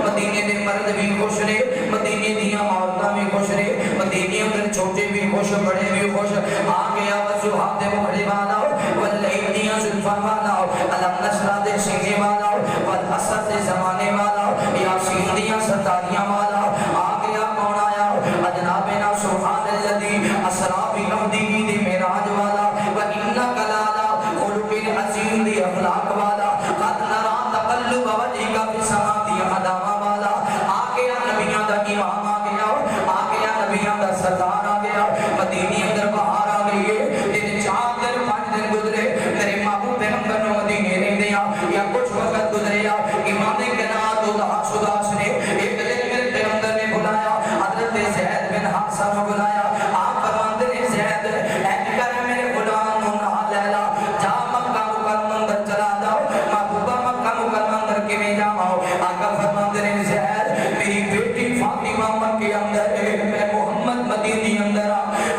Speaker 2: مدینے دے مرد بھی خوش رہے مدینے دیاں عورتاں بھی خوش رہے مدینے اندر چھوٹے بھی خوش بڑے بھی خوش آ گیا وضوحات دے مخڑی والا واللیل دیاں زلفاں والا علم نشرہ دے سینے والا والحسد دے زمانے والا یاسین دیاں ستاریاں والا آ گیا کون آیا اجنابنا سبحان الذی اسرا بعبدہ دے معراج والا وانک لعلی خلق عظیم دی اخلاق والا قد نرا تقلب وجهک فی السماء دی ادامہ والا آ گیا نبیوں دا امام آ گیا نبیوں دا سردار آ گیا مدینے اندر بہار آ گئی ہے دن 4 دن 5 دن گزرے میرے محبوب پیغمبر نے مدینے رہندے یا کچھ وقت گزرے امام قناعت اداس نے ایک دن میرے پیغمبر نے بلایا حضرت زید بن حارثہ نے بلایا آپ فرماتے ہیں زید اے کر میرے غلام کو نہ لے لا جا مکہ مکرمہ اندر چلا جاؤ محبوبہ مکہ مکرمہ اندر کیویں جاؤ آقا فرماتے ہیں زید میری بیٹی فاطمہ مکے اندر ہے میں محمد مدینے اندر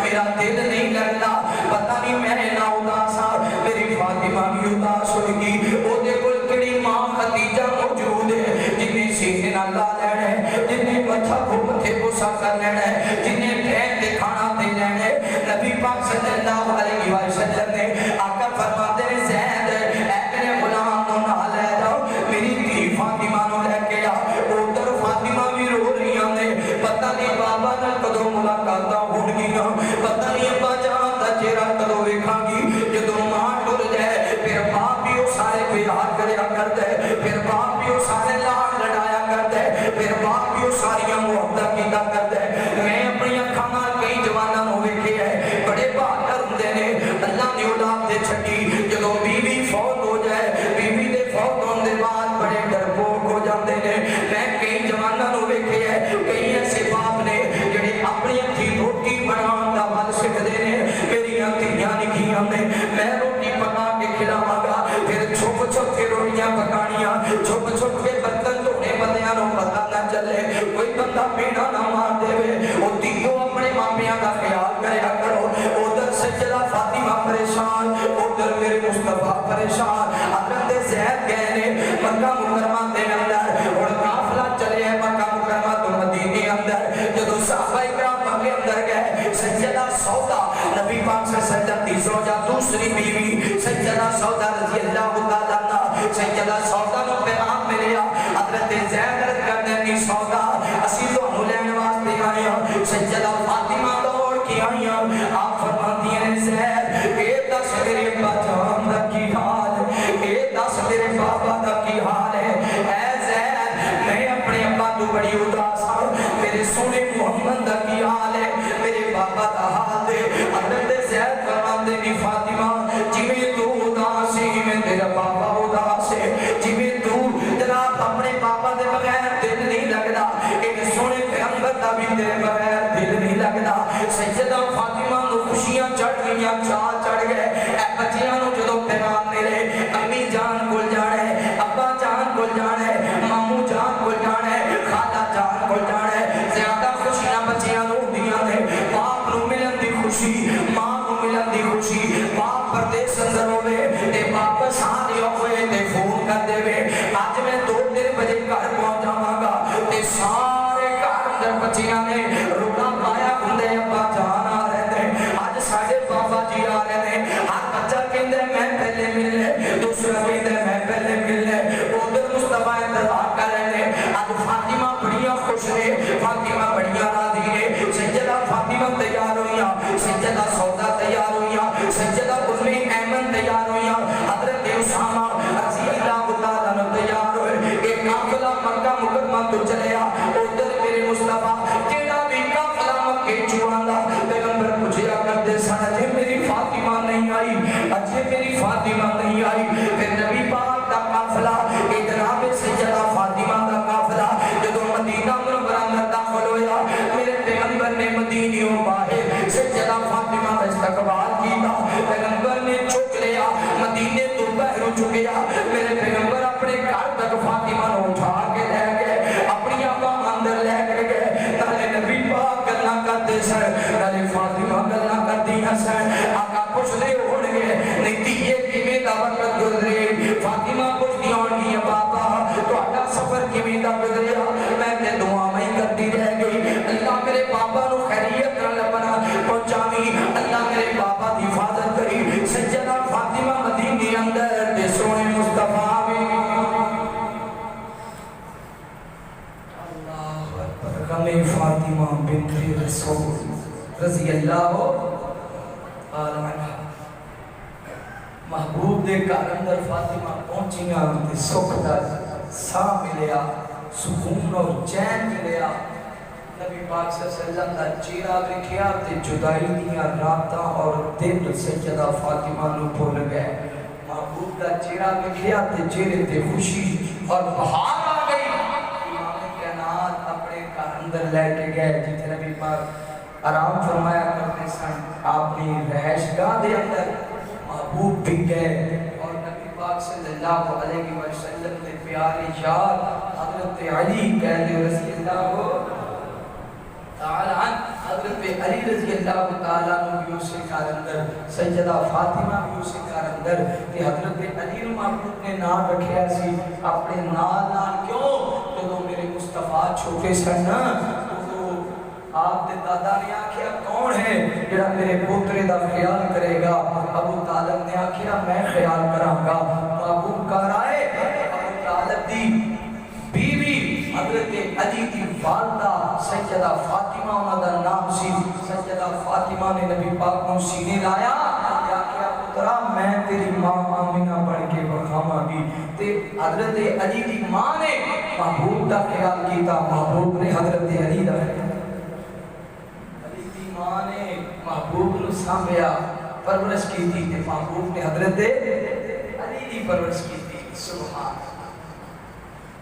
Speaker 2: میرا دل نہیں لگتا پتہ نہیں میں نہ اداس میری فاطمہ بھی اداس ہوئے گی او دے کول کڑی ماں خدیجہ موجود ہے جنہیں سینے نہ لا لینا ہے جنہیں مچھا گھومتے بوسا کر لینا ہے جنہیں ٹھہر دے کھانا دے لینا ہے نبی پاک صلی اللہ علیہ وسلم نے آقا فرماتے ہیں زید اے میرے غلام کو نہ لے جاؤ میری دھی فاطمہ نو لے کے آ ادھر فاطمہ بھی رو رہی ہیں پتہ نہیں بابا نال کدوں ملاقاتاں ہون گیاں پتہ نہیں ابا جان دا چہرہ کدوں ویکھاں گی جدوں ماں ٹر جائے پھر باپ بھی وہ سارے پیار کریا کرتا ہے پھر باپ بھی وہ سارے لاڈ لڑایا کرتا ہے پھر باپ بھی وہ ساریاں محبت کیتا کرتا ہے میں اپنی اکھاں نال کئی جواناں نو ویکھیا ہے بڑے بہادر ہوندے نے اللہ دی اولاد دے چھڈی جدوں بیوی فوت ہو جائے بیوی دے فوت ہون دے بعد بڑے ڈرپوک ہو جاندے نے میں کئی جواناں نو ویکھیا ہے کئی ایسے باپ نے جڑے اپنی ہتھی روٹی بنان دا ول سکھدے نے میریاں دھیاں نکھیاں نے میں روٹی پکا کے کھلاواں گا پھر چھپ چھپ کے روٹیاں پکانیاں چھپ چھپ کے برتن دھونے بندیاں نو پتہ نہ چلے کوئی بندہ پیڑا نہ مار دے او دیو اپنے ماپیاں دا خیال کریا کرو ادھر سجدہ فاطمہ پریشان ادھر میرے مصطفیٰ پریشان حضرت زید گئے نے مکہ مکرمہ دے اندر اور قافلہ چلے مکہ مکرمہ تو مدینے اندر جدو صحابہ اکرام مکے اندر گئے سیدہ سودا نبی پاک سے سجدہ زوجہ دوسری بیوی سیدہ سودا رضی اللہ تعالیٰ عنہ سیدہ سودا نو پیغام ملیا حضرت زید رضی کرنے سودا اسی تو ہنولین واسطے آئیں سیدہ فاطمہ دوڑ کی آئیں آپ فرماتی ہیں زید اے دس میرے بچان دا کی حال اے دس میرے بابا دا کی حال ہے اے زید میں اپنے بڑی اداس ہاں میرے سونے محمد دا کی حال ہے میرے بابا دا حال دے حضرت زید فرماندے نی فاطمہ جویں تو اداس ہے میں تیرا بابا اداس ہے جویں تو جناب اپنے بابا دے بغیر دل نہیں لگدا ایک سونے پیغمبر دا بھی تیرے بغیر دل نہیں لگدا سیدہ فاطمہ نو خوشیاں چڑھ گئیاں چاہ چڑھ گئے اے بچیاں نو جدوں پیغام ملے امی جان کول جانا ہے ابا جان کول جانا ہے مامو جان کول جانا ہے خالہ جان کول جانا ہے زیادہ خوشیاں بچیاں نو ہوندیاں نے باپ نو ملن دی خوشی ماں نو ملن دی خوشی باپ پردیس اندر ہوئے تے واپس آ رہے ہوئے تے فون کر دے وے اج میں 2-3 بجے گھر پہنچ جاواں گا تے سارے گھر اندر بچیاں نے رولا پایا ہوندے ابا جان آ رہے نے اج ساڈے بابا جی آ رہے نے ہر بچہ کہندا میں پہلے ملنے دوسرا کہندا میں پہلے ملنے ادھر مصطفی انتظار کر رہے نے اج فاطمہ بڑیاں خوش نے فاطمہ بڑیاں راضی نے سیدہ فاطمہ تیار ہوئیاں سیدہ سودا تیار ہوئیاں سیدہ ام ایمن تیار ہوئیاں حضرت اسامہ رضی اللہ تعالیٰ عنہ تیار ہوئے ایک قافلہ مکہ مکرمہ تو چلیا ادھر میرے مصطفیٰ جیڑا بھی قافلہ مکے چواندا پیغمبر پوچھیا کرتے سن اجے میری فاطمہ نہیں آئی اجے میری فاطمہ نہیں آئی پھر نبی پاک دا قافلہ اے جناب سیدہ فاطمہ دا قافلہ جدوں مدینہ منورہ میں داخل ہویا میرے پیغمبر نے مدینیوں باہر سیدہ فاطمہ کا استقبال کیتا پیغمبر نے چک لیا مدینے تو باہر چکیا میرے پیغمبر اپنے گھر تک فاطمہ نو اٹھا کے لے گئے اپنی آقا اندر لے کے گئے نالے نبی پاک گلاں کرتے سن نالے فاطمہ گلاں کردیاں سن آقا پوچھدے ہون گے نہیں دھیے کیویں دا وقت گزرے فاطمہ پوچھدی ہون گی بابا تہاڈا سفر کیویں دا گزریا میں تے دعاواں ہی کرتی رہ گئی اللہ میرے بابا نو خیریت نال بنا پہنچاویں اللہ میرے بابا دی حفاظت کری سیدہ فاطمہ مدینے اندر تے سونے مصطفیٰ غم فاطمہ بنت رسول رضی اللہ عنہ محبوب دے گھر اندر فاطمہ پہنچیاں تے سکھ دا ساہ ملیا سکون اور چین ملیا نبی پاک صلی اللہ علیہ وسلم دا چہرہ ویکھیا تے جدائی دیاں راتاں اور دن سیدہ فاطمہ نو بھول گئے محبوب دا چہرہ ویکھیا تے چہرے تے خوشی اور بہار آ گئی اپنے گھر اندر لے کے گئے جتنے نبی پاک آرام فرمایا کرتے سن اپنی رہائش گاہ دے اندر محبوب بھی گئے اور نبی پاک صلی اللہ علیہ وسلم کے پیارے یار حضرت علی کہتے رضی اللہ تعالیٰ عنہ حضرت علی رضی اللہ تعالیٰ عنہ بھی اسے کار اندر سیدہ فاطمہ بھی اسے کار اندر کہ حضرت علی محبوب نے نام رکھیا سی اپنے نال کیوں تو میرے مصطفیٰ چھوٹے سن تو آپ دے دادا نے آکھیا کون ہے جڑا میرے پوترے دا خیال کرے گا ابو طالب نے آکھیا میں خیال کراں گا محبوب کار آئے ابو طالب دی بیوی حضرت علی دی والدہ سیدہ فاطمہ انہاں دا نام سی سیدہ فاطمہ نے نبی پاک کو سینے لایا یا کیا پترا میں تیری ماں آمینہ پڑھ کے بخاواں گی تے حضرت علی دی ماں نے محبوب دا خیال کیتا محبوب نے حضرت علی دا علی دی ماں نے محبوب نو سانبھیا پرورش کی تھی تے محبوب نے حضرت علی دی پرورش کی تھی سبحان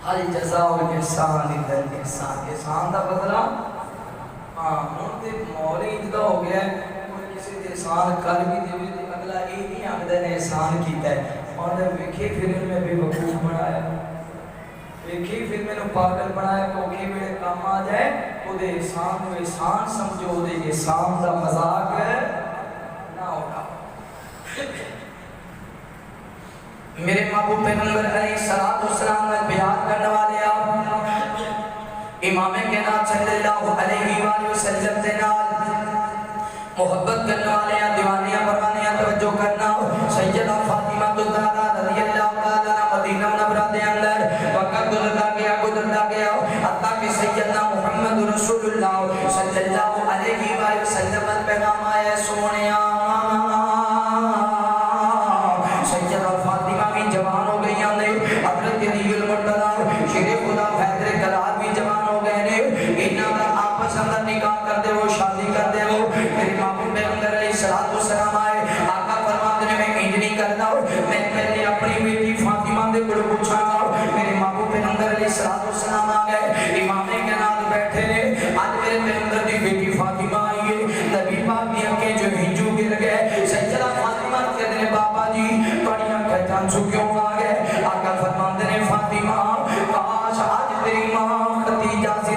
Speaker 2: حال جزاء الاحسان الا الاحسان احسان دا بدلہ ہاں ہن تے مول اجدا ہو گیا ہے کوئی کسی تے احسان کر بھی دے تے اگلا یہ نہیں آکھدا نے احسان کیتا ہے اور ویکھے پھر میں بے وقوف بنایا ویکھے پھر میں پاگل بنایا کوکھے میرے کام آ جائے او دے احسان کو احسان سمجھو دے احسان دا مذاق نہ ہوگا میرے محبوب پیغمبر علیہ السلام نے بیان کرنے والے آپ امام کائنات صلی اللہ علیہ وآلہ وسلم دے نال محبت کرنے والے ہیں دیوانیاں پروانیاں توجہ کرنا سیدہ فاطمہ الزہرا رضی اللہ تعالیٰ عنہ مدینہ منورہ دے اندر وقت گزرتا گیا حتیٰ کہ سیدنا محمد رسول اللہ صلی اللہ علیہ وآلہ وسلم پیغام آیا سونیا سیدہ فاطمہ بھی جوان ہو گئی ہیں حضرت علی المرتضی شیر خدا حیدر کلال بھی جوان ہو گئے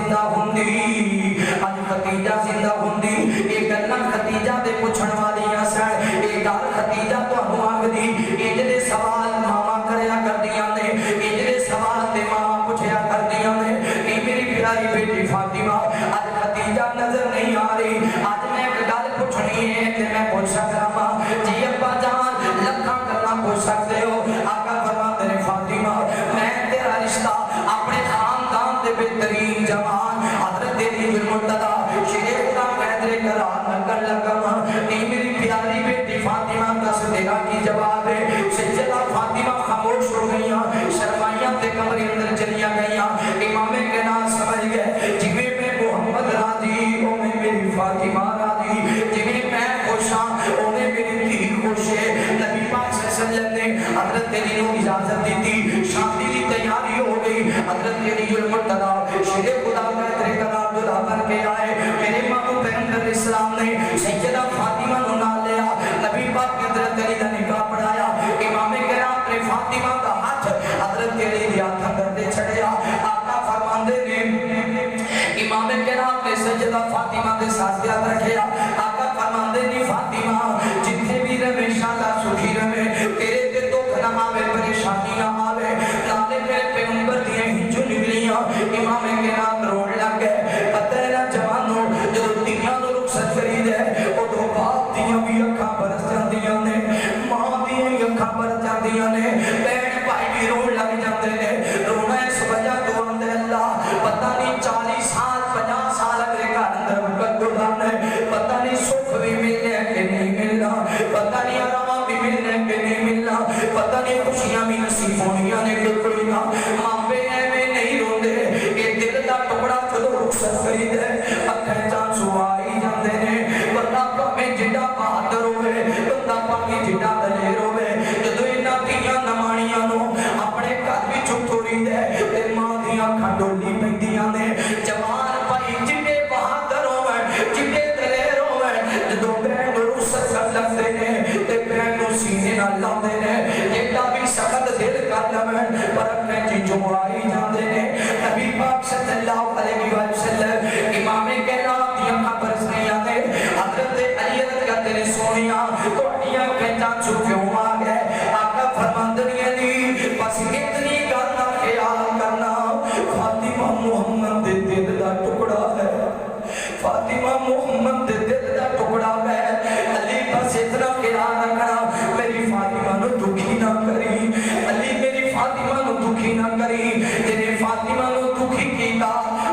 Speaker 2: زندہ ہوندی اج ختیجہ زندہ ہوندی اے گلاں ختیجہ دے پوچھن والیاں سن اے گل ختیجہ تانوں آکھدی اے جڑے سوال ماما کریا کردیاں نے اے جڑے سوال تے ماما پوچھیا کردیاں نے اے میری پیاری بیٹی فاطمہ اج ختیجہ نظر نہیں آ رہی اج میں ایک گل پوچھنی ہے تے میں پوچھ سکدا ہاں جی ابا جان لکھاں گلاں پوچھ سکدے ہو آقا فرماتے نے فاطمہ میں تیرا رشتہ اپنے خاندان دے بہترین جوان حضرت علی المرتضی شیر خدا حیدر کرار کر لگا اے میری پیاری بیٹی فاطمہ دس تیرا کی جواب ہے سیدہ فاطمہ خاموش ہو گئیاں شرمائیاں تے کمرے اندر چلیاں گئیاں امام کے نام سمجھ گئے جویں میں محمد راضی او میں میری فاطمہ راضی جویں میں خوش ہاں او میں میری دھی خوش ہے نبی پاک صلی اللہ علیہ وسلم نے حضرت علی کو اجازت دی تھی شادی کی تیاری ہو گئی حضرت علی المرتضی شیر خدا حیدر کرار دلہا بن کے آئے میرے محبوب پیغمبر اسلام نے سیدہ فاطمہ نو نال لیا نبی پاک کی حضرت علی کا نکاح پڑھایا امام کرام نے فاطمہ کا ہاتھ حضرت علی کے ہاتھ کردے چھڑیا آقا فرماندے نے امام کرام نے سیدہ فاطمہ کے ساتھ یاد رکھیا آقا فرماندے نے فاطمہ جتنے بھی رہے انشاءاللہ سکھی رہے تیرے تے دکھ نہ آوے پریشانی نہ آوے نالے میرے پیغمبر دیاں ہنجو نکلیاں امام کرام روڑ لگ گئے پتہ ہے نا جوانوں جو دنیا نو رخصت کرید ہے او دو باپ دیاں بھی اکھاں برس جاندیاں نے ماں دیاں بھی اکھاں برس جاندیاں نے بہن بھائی بھی روڑ لگ جاندے نے رونا اس وجہ تو آندے اللہ پتہ نہیں 40 سال 50 سال اگلے گھر اندر وقت گزارنا ہے پتہ نہیں سکھ بھی ملنے کہ نہیں ملنا پتہ نہیں آرام بھی ملنے کہ نہیں ملنا پتہ نہیں خوشیاں بھی نصیب ہونیاں نے کہ کوئی نہ ماں پہ ایویں نہیں روندے اے دل دا ٹکڑا جدو رخصت کرید ہے اکھیں چاں سو آئی جاندے نے بندہ پاویں جڈا بہادر ہوئے بندہ پاویں جڈا دلیر ہوئے جدو انہاں دھیاں نمانیاں نو اپنے گھر وچوں توڑی دے تے ماں دیاں اکھاں ڈولی پیندیاں نے جوان بھائی جڈے بہادر ہوئے جڈے دلیر ہوئے جدو بہن رخصت کر لگدے نے تے بہن نو سینے نال لاندے نے جڈا بھی سخت دل کر لویں پر اپنے چیزوں آئی جاندے نے نبی پاک صلی اللہ علیہ وسلم امام کائنات دی اکھاں برسیاں نے حضرت علی رضی اللہ عنہ سونیاں تہاڈیاں کہنداں چوں کیوں آ گئے آقا فرماندے نے بس اتنی گل دا خیال کرنا فاطمہ محمد دے دل دا ٹکڑا ہے فاطمہ محمد دے دل دا ٹکڑا ہے علی بس اتنا خیال رکھنا میری فاطمہ نو دکھی نہ کری علی میری فاطمہ نو دکھی نہ کری جنے فاطمہ نو دکھی کیتا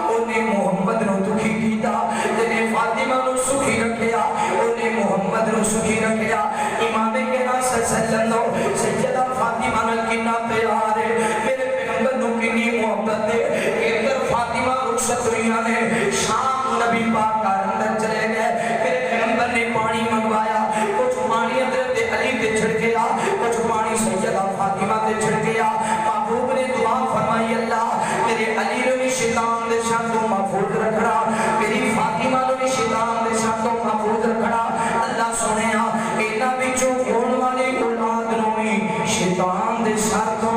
Speaker 2: اونے محمد نو دکھی کیتا جنے فاطمہ نو سکھی رکھیا اونے محمد نو سکھی رکھیا امام کائنات صلی اللہ علیہ وسلم نو سیدہ فاطمہ نال کنا پیار ہے میرے پیغمبر نو کنی محبت ہے ادھر فاطمہ رخصت ہوئیاں نے شام نبی پاک کا اندر چلے گئے میرے پیغمبر نے پانی منگوایا کچھ پانی حضرت علی تے چھڑکیا کچھ پانی سیدہ فاطمہ تے چھڑکیا محبوب نے دعا فرمائی اللہ میرے علی نو بھی شیطان دے شر تو محفوظ رکھنا میری فاطمہ نو بھی شیطان دے شر تو محفوظ رکھنا اللہ سنیا انہاں وچوں ہون والی اولاد نو بھی شیطان دے شر تو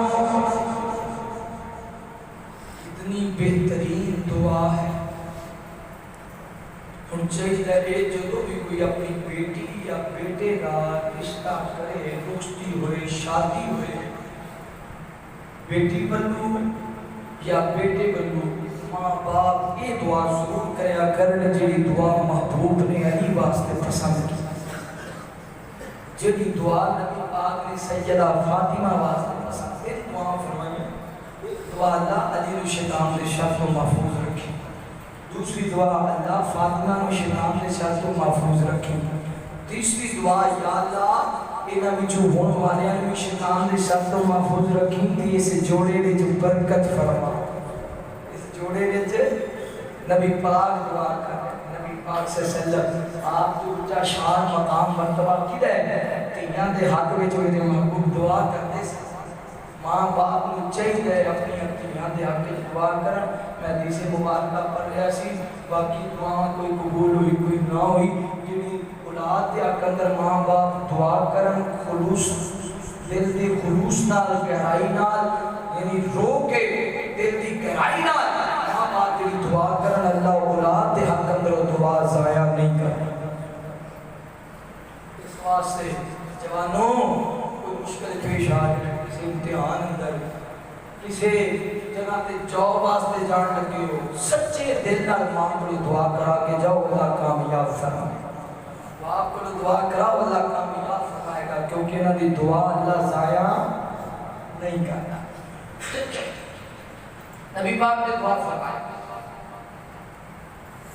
Speaker 2: کتنی بہترین دعا ہے ہن چاہیے جدو بھی کوئی اپنی بیٹی یا بیٹے کا رشتہ کرے رخصتی ہوئے شادی ہوئے بیٹی بنو یا بیٹے بنو ماں باپ یہ دعا ضرور کریا کرن جڑی دعا محبوب نے علی واسطے پسند کی جڑی دعا نبی پاک نے سیدہ فاطمہ واسطے پسند کی دعا فرمائی دعا اللہ علی نو شیطان دے شر تو محفوظ رکھے دوسری دعا اللہ فاطمہ نو شیطان دے شر تو محفوظ رکھے تیسری دعا یا اللہ انہاں وچوں ہون والیاں نو شیطان دے شر تو محفوظ رکھیں تے اس جوڑے وچ برکت فرما اس جوڑے وچ نبی پاک دعا کر نبی پاک صلی اللہ علیہ وسلم آپ تو اونچا شان مقام مرتبہ کیدا ہے تیاں دے حق وچ ہوئے محبوب دعا کرتے ماں باپ نو چاہیے اپنی دھیاں دے حق وچ دعا کرن میں حدیث مبارکہ پڑھ رہا سی باقی دعا کوئی قبول ہوئی کوئی نہ ہوئی جڑی اولاد دے حق اندر ماں باپ دعا کرن خلوص دل دی خلوص نال گہرائی نال یعنی رو کے دل دی گہرائی نال ماں باپ دی دعا کر جوانوں کوئی مشکل پیش آ جائے کسی امتحان اندر کسی جگہ تے جاب واسطے جان لگے ہو سچے دل نال ماں کو دعا کرا کے جاؤ اللہ کامیاب فرمائے باپ کو دعا کراؤ اللہ کامیاب فرمائے گا کیونکہ انہاں دی دعا اللہ ضائع نہیں کرتا نبی پاک نے دعا فرمائی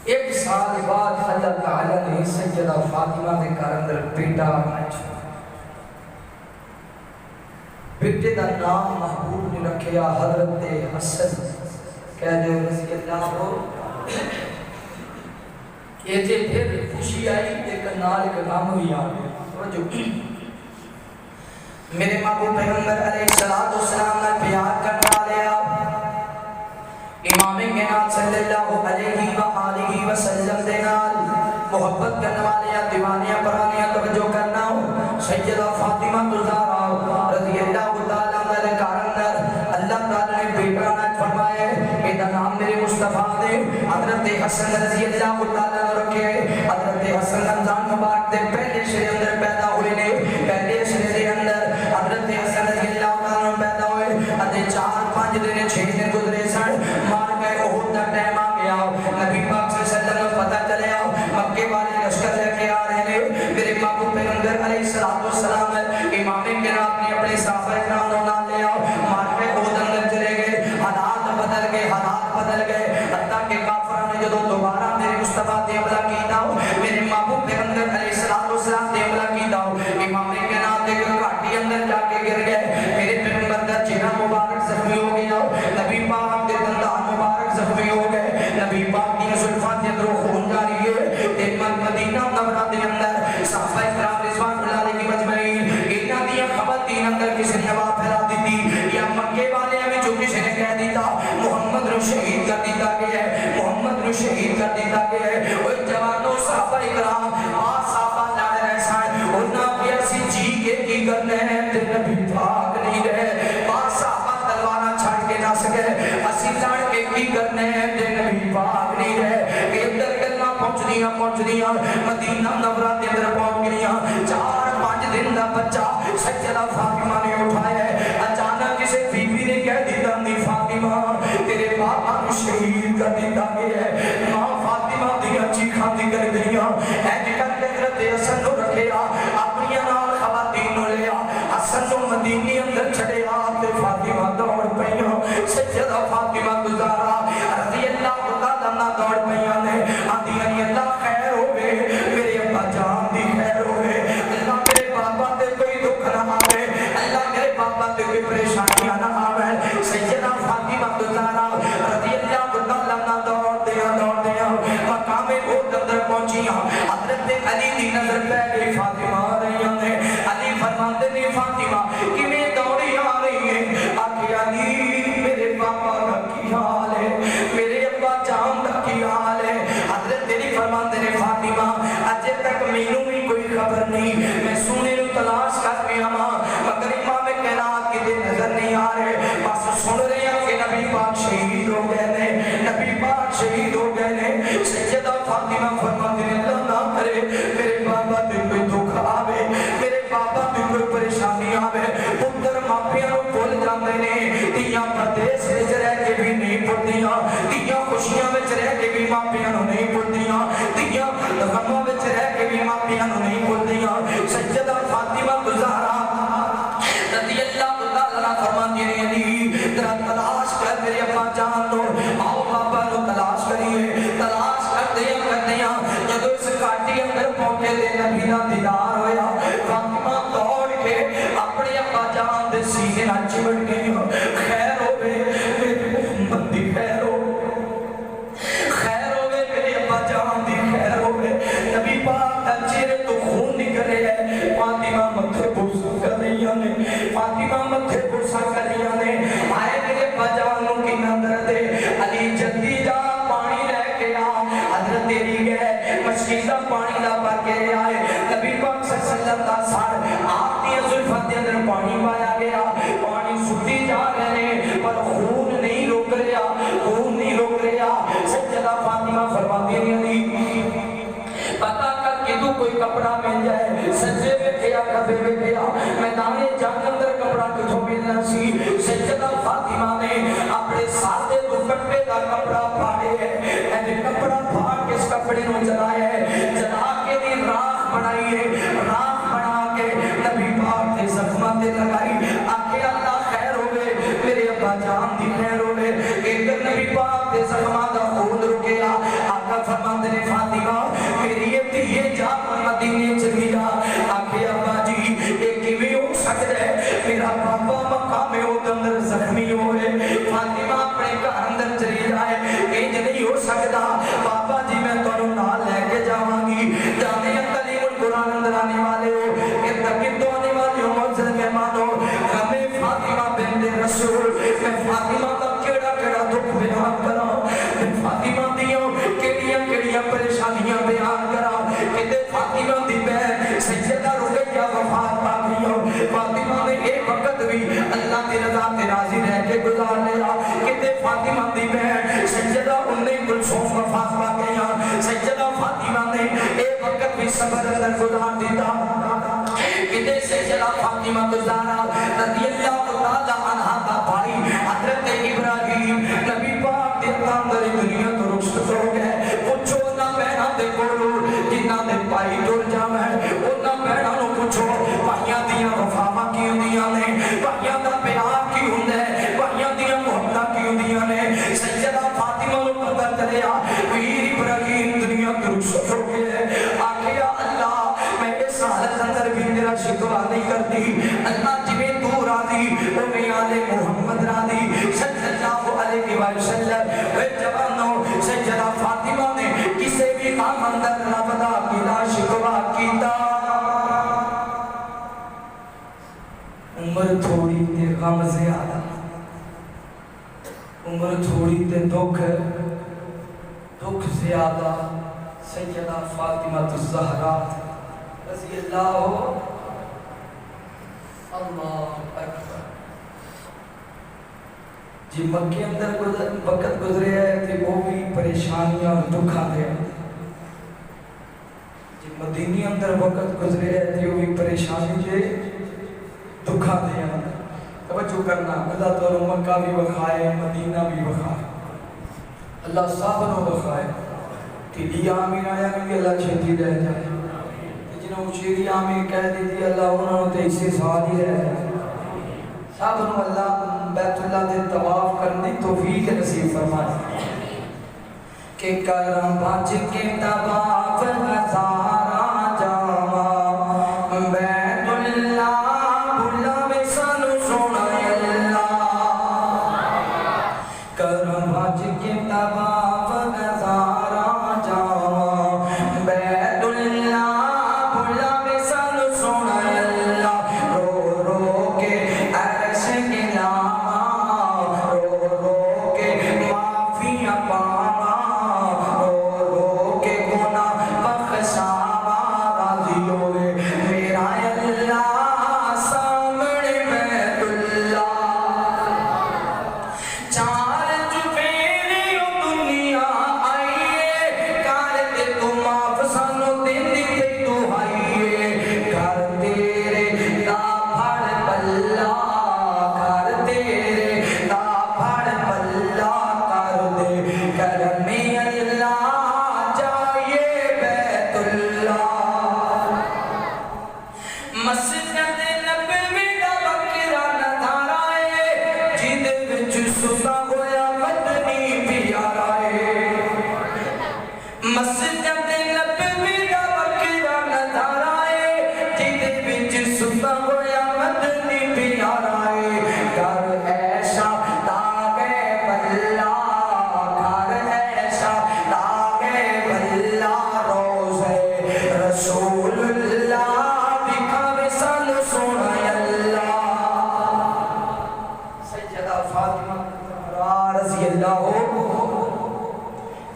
Speaker 2: ایک سال بعد اللہ تعالی نے سیدہ فاطمہ کے گھر اندر بیٹا بنایا بیٹے کا نام محبوب نے رکھیا حضرت حسن کہہ دے رضی اللہ ہو یہ تھے پھر خوشی آئی ایک نال ایک غم بھی آ گیا میرے محبوب پیغمبر علیہ السلام نے پیار کرنے والے امام کائنات صلی اللہ علیہ وآلہ وسلم دے نال محبت کرنے والے دیوانیاں پرانیاں توجہ کرنا ہو سیدہ فاطمہ الزہرا رضی اللہ تعالی عنہا کے گھر اندر اللہ تعالی نے بیٹا عنایت فرمایا ہے دا نام میرے مصطفیٰ دے حضرت حسن رضی اللہ تعالی عنہ رکھے حضرت حسن رمضان مبارک دے پہلے شرے اندر پیدا ہوئے نے پہلے شرے دے اندر حضرت حسن رضی اللہ تعالی عنہ پیدا ہوئے اتے 4-5 دن 6 دن گزرے سن مار گئے احد دا ٹائم آ گیا نبی پاک صلی اللہ علیہ وسلم کو پتہ چلیا مکے والے لشکر لے کے آ رہے ہیں میرے محبوب پیغمبر علیہ السلام امام کائنات نے اپنے صحابہ کرام کو نام لیا مار کے احد اندر چلے گئے حالات بدل گئے حتیٰ کہ کافران نے جدو دوبارہ میرے مصطفیٰ تے حملہ کیتا ہو میرے محبوب پیغمبر علیہ السلام تے حملہ کیتا ہو امام کائنات دے گھاٹی اندر جا کے گر گئے میرے پیغمبر دا چہرہ مبارک زخمی ہو گیا نبی پاک دے دندان مبارک زخمی ہو گئے نبی پاک کی زلفاں تے اندروں خون جاری ہے تے مدینہ منورہ دے اندر صحابہ کرام رضوان اللہ علیہ مجمعین انہاں دی خواتین اندر کسی نے ہوا پھیلا دی یا مکے والے میں جو کسی نے کہہ دیتا محمد رو شہید کر دیتا گیا ہے محمد رو شہید کر دیتا گیا ہے وہ جوانوں صحابہ کرام صحابہ لڑ رہے سن انہاں کی ایسی جی کے کی کرنے ہیں تے نبی پاک نہیں رہے صحابہ تلوارہ چھڑ کے نہ سکے اسی لڑ کے کی کرنے ہیں تے نبی پاک نہیں رہے کہ اندر گلنا پہنچ دیاں مدینہ منورہ دے اندر پہنچ گئیاں 4-5 دن دا بچہ سیدہ فاطمہ نے اٹھایا ہے اچانک کسی بیوی نے کہہ دیتا نہیں فاطمہ تیرے بابا کو شہید کر دیتا گیا ہے ماں فاطمہ دیا چیخاں دی کر گئیاں اینج کر کے حضرت حسن کو رکھیا اپنی نال خواتین نو لیا حسن کو مدینے اندر چھڑیا تے فاطمہ دوڑ پئیاں سیدہ فاطمہ الزہرا رضی اللہ تعالی عنہا دوڑ پئیاں نے آندیاں نی اللہ خیر ہوے میرے ابا جان دی خیر ہوے اللہ میرے بابا تے کوئی دکھ نہ آوے اللہ میرے بابا تے کوئی پریشانیاں نہ آوے سیدہ فاطمہ الزہرا رضی اللہ تعالی عنہا دوڑ دیا مقام احد اندر پہنچیاں حضرت علی دی نظر پہ گئی فاطمہ آ رہی نے علی فرماتے نے فاطمہ کیویں دوڑی آ رہی ہے آکھے علی میرے بابا کا کی حال ہے میرے ابا جان کا کی حال ہے حضرت علی فرماتے نے فاطمہ اجے تک مینوں بھی کوئی خبر نہیں میں سونے نو تلاش کر رہا ہاں مگر امام کائنات کی نظر نہیں آ رہے بس سن رہے ہیں کہ نبی پاک شہید ہو گئے نے نبی پاک شہید ہو گئے نے سیدہ فاطمہ فرماتی نے اللہ نہ کرے میرے بابا تے کوئی دکھ آوے میرے بابا تے کوئی پریشانی آوے پتر ماپیاں نو بھول جاندے نے دھیاں پردیس وچ رہ کے بھی نہیں پڑھدیاں دھیاں خوشیاں وچ رہ کے بھی ماپیاں نو نہیں پڑھدیاں دھیاں غماں وچ رہ کے بھی ماپیاں نو نہیں پڑھدیاں سیدہ فاطمہ الزہرا رضی اللہ تعالی عنہا فرماتی نے علی تیرا تلاش کر میرے ابا جان لو آؤ بابا نو تلاش کریے تلاش کرتے ہیں جدو اس کاٹی اندر پہنچے دے نبی دا دیدار ہویا فاطمہ دوڑ کے اپنے ابا جان دے سینے نال چمٹ گئی خیر ہوے میرے محمد دی خیر ہوے میرے کپڑا مل جائے سجے ویکھیا کبے ویکھیا میدان جنگ اندر کپڑا کتھوں ملنا سی سیدہ فاطمہ نے اپنے سادے دوپٹے دا کپڑا پھاڑے ہے کپڑا پھاڑ کے اس کپڑے نو جلایا ہے جلا کے دی راکھ بنائی ہے راکھ بنا کے نبی پاک دے زخماں تے لگائی آکھے اللہ خیر ہوے میرے ابا جان دی خیر ہوے ایک نبی پاک دے زخماں دا خون رکیا آقا فرماندے نے فاطمہ میری یہ جا مدینے چلی جا آکھے ابا جی ایک کیویں ہو سکدا ہے میرا بابا مقام اندر زخمی ہوئے فاطمہ اپنے گھر اندر چلی جائے انج نہیں ہو سکدا بابا جی میں تانوں نال لے کے جاواں گی جانے تعلیم القرآن اندر آنے والے ہو ارتقب تو آنے والے ہو معزز مہمان ہو ہمیں فاطمہ بنت رسول میں فاطمہ کا کیڑا کیڑا دکھ بیان کراں میں فاطمہ دیوں کیڑیاں کیڑیاں پریشانیاں بیان کراں کہ فاطمہ دی بہن سیدہ رقیہ وفات پا گئی ہو فاطمہ نے ایک وقت بھی اللہ کی رضا تے راضی رہ کے گزار لیا کہ فاطمہ دی بہن سیدہ ام کلثوم وفات پا گئی سیدہ فاطمہ نے ایک وقت بھی صبر اندر گزار دیتا کہ سیدہ فاطمہ الزہرا رضی اللہ تعالی عنہا کا بھائی حضرت ابراہیم نبی پاک دے اندر دنیا تو رخصت ہو گئے پوچھو نہ بہنا دے کولو جنہاں دے بھائی ٹر جاویں انہاں بہناں نو پوچھو بھائیاں دیاں وفاواں کی ہوندیاں نے بھائیاں دا پیار کی ہوندا ہے بھائیاں دیاں محبتاں کی ہوندیاں نے سیدہ فاطمہ نو پتہ چلیا ویر ابراہیم دنیا تو رخصت ہو گئے آکھیا اللہ میں اس حالت اندر بھی تیرا شکوہ نہیں کرتی اللہ جویں تو راضی اویں آل محمد راضی صلی اللہ علیہ وسلم اے جوانو سیدہ فاطمہ نے کسے بھی کام اندر رب دا بلا شکوہ کیتا عمر تھوڑی تے غم زیادہ عمر تھوڑی تے دکھ زیادہ سیدہ فاطمہ الزہرا رضی اللہ اکبر جی مکے اندر وقت گزرے ہے تے وہ بھی پریشانیاں اور دکھاں دے جی مدینی اندر وقت گزرے ہے تے وہ بھی پریشانی دے دکھاں دے توجہ کرنا اللہ تو مکہ بھی بخائے مدینہ بھی بخائے اللہ صاحب نو بخائے کہ لیا آمین آیا کہ اللہ چھتی رہ جائے جنہوں شیری آمین کہہ دیتی اللہ انہوں نے تیسے سال ہی رہ جائے صاحب نو اللہ بیت اللہ دے طواف کرنے توفیق نصیب فرمائے کہ کرم بچ کے طواف ہزارہ جاواں بیت اللہ بھلاوے سانو سونا اللہ کرم بچ کے طواف ہزارہ جاواں بیت اللہ بھلاوے سانو سونا اللہ رو رو کے عرش کے لاواں رو رو کے معافیاں پاواں رو رو کے گناہ بخشاواں راضی ہوئے میرا اللہ سامنے بیت اللہ چار چفیری دنیا آئیے کار تے تو معاف سانو دین دی تو آئیے کار تیرے دا پھڑ بلا کار تیرے دا پھڑ بلا کر دے کرم اللہ جائیے بیت اللہ مسجد نبوی دا بکرا نظارہ ہے جدے وچ ستا ہویا مدنی پیارا ہے مسجد نبوی دا بکرا نظارہ ہے جدے وچ ستا ہویا مدنی پیارا ہے گھر ایسا داغے بلا گھر ایسا داغے بلا روزے رسول اللہ دکھاوے سانو سونا اللہ سیدہ فاطمہ الزہرا رضی اللہ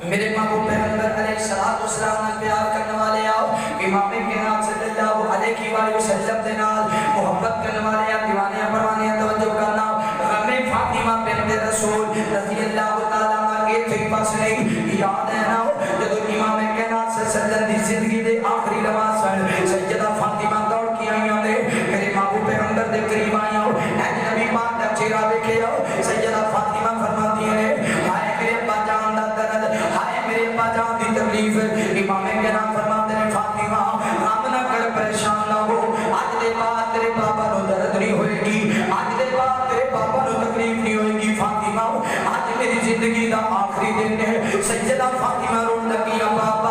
Speaker 2: میرے محبوب پیغمبر علیہ السلام نے پیار کرنے والے آؤ امام کائنات صلی اللہ علیہ وآلہ وسلم دے نال محبت کرنے والے آؤ دیوانے پروانے توجہ کرنا غم فاطمہ بنت رسول رضی اللہ تعالیٰ عنہ کئی پاس نہیں یاد ہے نا جب امام کائنات سے سجن دی زندگی دے آخری لمحات سیدہ فاطمہ دوڑ کے آئیاں نے میرے محبوب پیغمبر دے قریب آئیاں اے نبی پاک دا چہرہ دیکھے سیدہ فاطمہ فرماتی ہیں ہائے میرے ابا جان دا درد ہائے میرے ابا جان دی تکلیف امام کائنات فرماتے ہیں فاطمہ غم نہ کر پریشان نہ ہو آج دے بعد تیرے بابا نو درد نہیں ہوئے گی آج دے بعد تیرے بابا نو تکلیف نہیں ہوئے گی فاطمہ آج میری زندگی دا آخری دن ہے سیدہ فاطمہ رون لگی بابا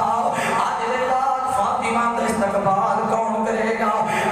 Speaker 2: آج دے بعد فاطمہ دا استقبال کون کرے گا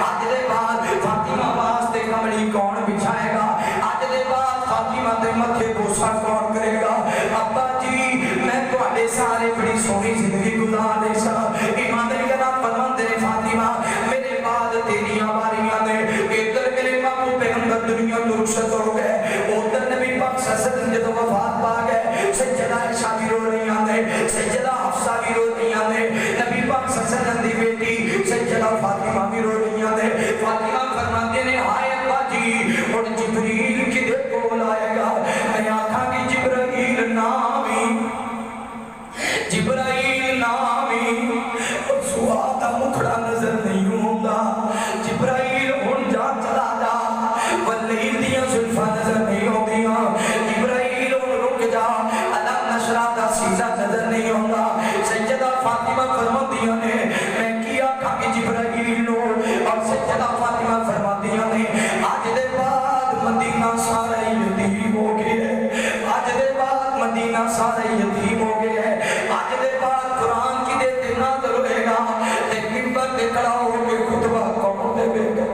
Speaker 2: آج دے بعد فاطمہ واسطے کملی کون بچھائے گا آج دے بعد فاطمہ دے متھے بوسا کون کرے گا ابا جی میں تواڈے سارے بڑی سونی زندگی گزار دے سا ایمان کے نام فرماندے نے فاطمہ میرے بعد تیریاں واریاں نے ادھر میرے محبوب پیغمبر دنیا تو رخصت ہو گئے ادھر نبی پاک صلی اللہ علیہ وسلم جدوں وفات پا گئے سیدہ عائشہ بھی رو رہی ہیں سیدہ حفصہ بھی رو رہی ہیں نبی پاک صلی اللہ علیہ وسلم دی بیٹی سیدہ فاطمہ بھی رو رہی ہیں فاطمہ فرماتے نے ہائے ابا جی اور جبریل کدے کول آئے گا میں آکھاں کہ جبرائیل نامی جبرائیل نامی اور سوا دا مکھڑا نظر نہیں ہوندا جبرائیل ہن جا چلا جا واللیل دیاں زلفاں نظر نہیں ہوندیاں جبرائیل ہن رک جا علم نشرہ دا سیزہ نظر نہیں ہوندا سیدہ فاطمہ فرماندیاں نے میں کیا کھا کہ جبرائیل نو اور سیدہ فاطمہ فرماندیاں نے آج دے بعد مدینہ سارا یتیم ہو گیا ہے آج دے بعد مدینہ سارا یتیم ہو گیا ہے آج دے بعد قرآن کی دے دن نازل ہوئے گا تے منبر تے کھڑا ہو کے خطبہ کون دے گا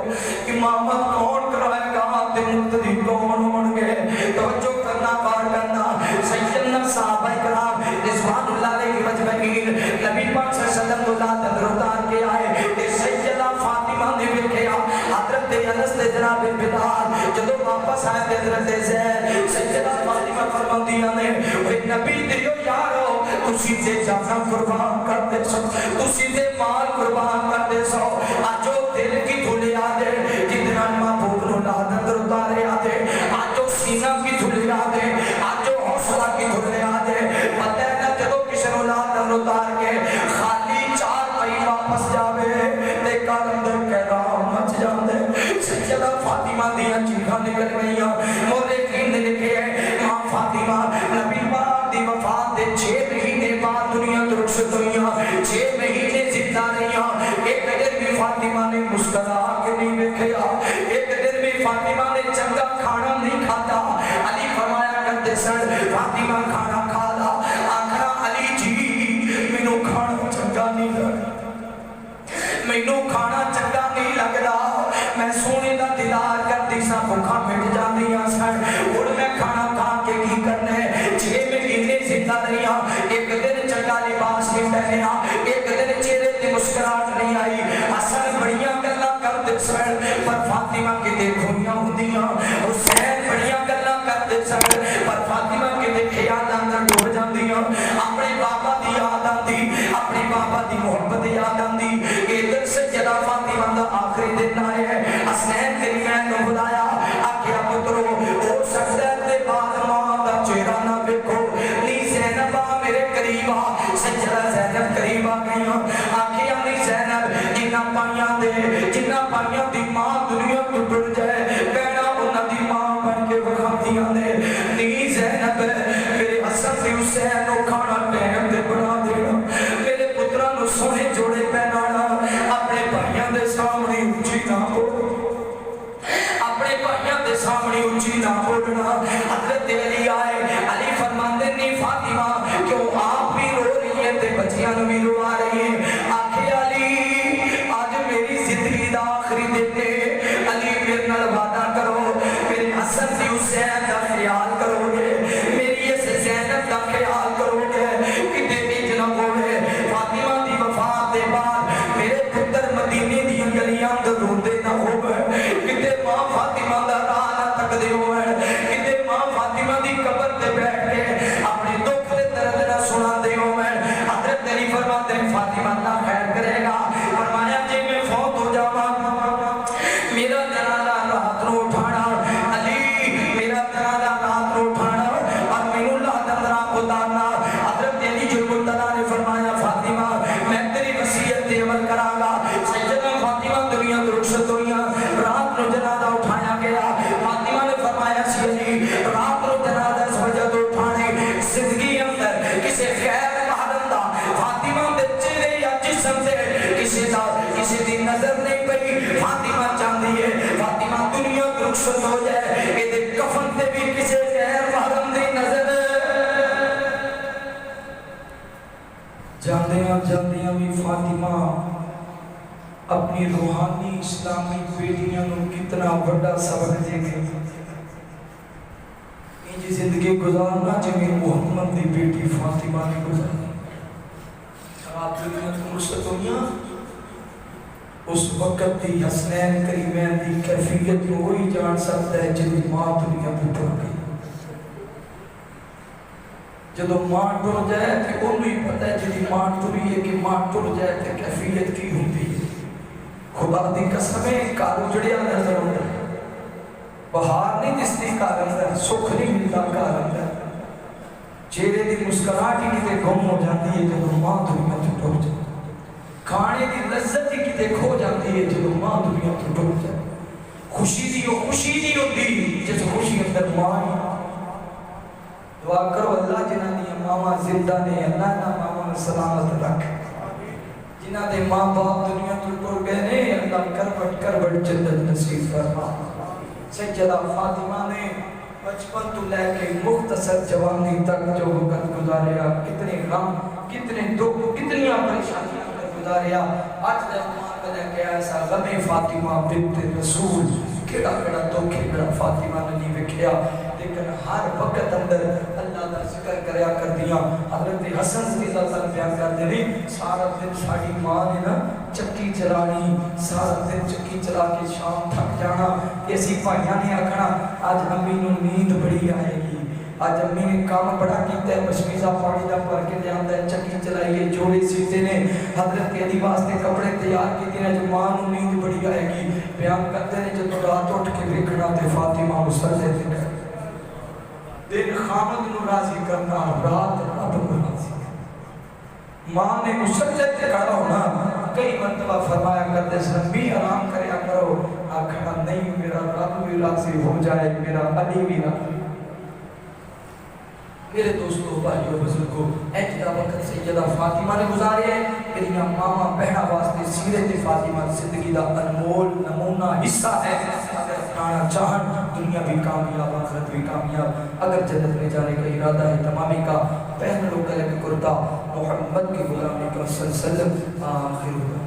Speaker 2: امامت کون کرائے گا تے مقتدی کون ہون گے توجہ کرنا بار کرنا سیدنا صحابہ کرام رضوان اللہ علیہ مجمعین نبی پاک صلی اللہ علیہ وسلم کو ذات اندر اتار کے آئے تے سیدہ فاطمہ نے ویکھیا حضرت انس تے جناب بلال جدوں واپس آئے تے حضرت زید سیدہ فاطمہ فرماندیاں نے اے نبی دیو یارو تسی تے جان قربان کرتے سو تسی تے مال قربان کرتے سو اجو دل کی دھلیا دے جتنا محبوب نو لاد اندر اتاریا دے اجو سینہ کی دھلیا دے اجو حوصلہ کی دھلیا دے پتہ ہے نہ جدوں کسی نو لاد اندر اتار کے خالی چار پائی واپس جاوے تے کار اندر کہرام مچ جاندے سیدہ فاطمہ دیاں چیخاں نکل گئیاں مورخین نے لکھے ماں فاطمہ نبی پاک دی وفات دے 6 مہینے بعد دنیا تو رخصت ہوئیاں 6 مہینے زندہ رہیاں ایک دن بھی فاطمہ نے مسکرا کے نہیں دیکھا ایک دن بھی فاطمہ نے چنگا کھانا نہیں کھاتا علی فرمایا کرتے سن فاطمہ کھانا کھا لا آخرا علی جی مینوں کھانا چنگا نہیں لگدا مینوں کھانا چنگا نہیں لگدا میں سونے دا دیدار کرتی سا بھوکھاں مٹ جاندیاں سن ہن میں کھانا کھا کے کی کرنا ہے 6 مہینے زندہ رہیاں ایک دن چنگا لباس نہیں پہنیا ایک دن چہرے تے مسکراہٹ نہیں آئی حسن بڑیاں گلاں کرتے سن پر فاطمہ کتے کھوئیاں ہوندیاں حسین بڑیاں گلاں کرتے سن پر فاطمہ کتے خیالاں اندر ڈوب جاندیاں اپنے بابا دی یاد آندی اپنے بابا دی محبت یاد آندی ادھر سیدہ فاطمہ دا آخری دن آئے حسنین کریمین نے بلایا آکھیا پترو ہو سکتا ہے تے بعد ماں دا چہرہ نہ دیکھو نی زینب آ میرے قریب آ سیدہ زینب قریب آ گئیاں آکھیا نی زینب جنہ پائیاں دی ماں دنیا تو ٹر جائے کہنا انہاں دی ماں بن کے وکھاندیاں نے نی زینب میرے حسن تے حسین نو کھانا ٹائم تے بنا دینا میرے پتراں نو سونے جوڑے پہنانا اپنے بھائیاں دے سامنے اونچی نہ بولو اپنے بھائیاں دے سامنے اونچی نہ بولنا حضرت علی آئے علی فرماندے نہیں فاطمہ کیوں آپ بھی رو رہی ہیں تے بچیاں نو بھی رو آ رہی ہیں آکھے علی آج میری زندگی دا آخری دن ہے علی میرے نال وعدہ کرو میرے حسن تے حسین دا خیال کرو گے میری اس زینب دا خیال کرو گے کتے بیچ نہ بولے فاطمہ دی وفات دے بعد میرے پتر مدینے دی گلیاں اندر روندے نہ ہوئے کتے ماں فاطمہ دا راہ نہ تکدے ہوئے کتے ماں فاطمہ دی قبر تے بیٹھ کے اپنے دکھ دے درد نہ سنا دے ہوئے حضرت علی فرماتے ہیں فاطمہ کسی غیر محرم دا فاطمہ دے چہرے یا جسم سے کسی دی نظر نہیں پئی فاطمہ چاہتی ہے فاطمہ دنیا تو رخصت ہو جائے کہ دے کفن تے بھی کسی غیر محرم دی نظر جاندیاں بھی فاطمہ اپنی روحانی اسلامی بیٹیاں نو کتنا بڑا سبق دے گئی یہ زندگی گزارنا چاہیے محمد دی بیٹی فاطمہ نے گزارنا آپ دنیا تو رخصت ہوئیاں اس وقت دی حسنین کریمین دی کیفیت وہی جان سکتا ہے جدی ماں دنیا تو ٹر گئی جدو ماں ٹر جائے تو انہوں ہی پتہ ہے جدی ماں ٹری ہے کہ ماں ٹر جائے تو کیفیت کی ہوتی ہے خدا دی قسمیں کارو جڑیا نظر ہوتا ہے بہار نہیں دستی کار اندر سکھ نہیں ملتا کار اندر چہرے دی مسکراہٹ ہی کتے گم ہو جاتی ہے جب ماں دنیا تو ٹر جائے کھانے دی لذت ہی کتے کھو جاتی ہے جب ماں دنیا تو ٹر جائے خوشی نہیں ہوتی جس خوشی اندر ماں ہی دعا کرو اللہ جنہ دی ماما زندہ نے اللہ نہ ماما سلامت رکھ جنہ دے ماں باپ دنیا تو ٹر گئے نے اللہ کروٹ جنت نصیب فرما سیدہ فاطمہ نے بچپن تو لے کے مختصر جوانی تک جو وقت گزاریا کتنے غم کتنے دکھ کتنیاں پریشانیاں کر گزاریا آج رحمان کا لے کے ایسا غم فاطمہ بنت رسول کیڑا دکھ کیڑا فاطمہ نے نہیں وکھیا لیکن ہر وقت اندر اللہ کا ذکر کریا کر دیا حضرت حسن رضی اللہ عنہ بیان کر دے سارا دن ساڑی ماں نے نا چکی چلانی سارا دن چکی چلا کے شام تھک جانا ایسی بھائیاں نے آکھنا آج امی نو نیند بڑی آئے گی آج امی نے کام بڑا کیتا ہے مشمیزہ پانی دا پر کے لے آندا ہے چکی چلائیے جوڑے سیتے نے حضرت کے علی واسطے کپڑے تیار کیتے ہیں جو ماں نو نیند بڑی آئے گی بیان کرتے ہیں جب رات اٹھ کے دیکھنا تے فاطمہ مسجدے تے کر دن خامد نو راضی کرنا رات رب نو راضی کرنا ماں نے مسجدے تے کھڑا ہونا کئی مرتبہ فرمایا کرتے سن بھی آرام کریا کرو آکھنا نہیں میرا رب بھی راضی ہو جائے میرا علی بھی راضی میرے دوستو بھائیو بزرگو اجدا وقت سیدہ فاطمہ نے گزارے ہیں میری ماما بہنا واسطے سیرت فاطمہ زندگی دا انمول نمونہ حصہ ہے اگر اپنانا چاہن دنیا بھی کامیاب آخرت بھی کامیاب اگر جنت میں جانے کا ارادہ ہے تمامی کا پہن لو کرے کرتا محمد کی غلامی کا سلسلم آخر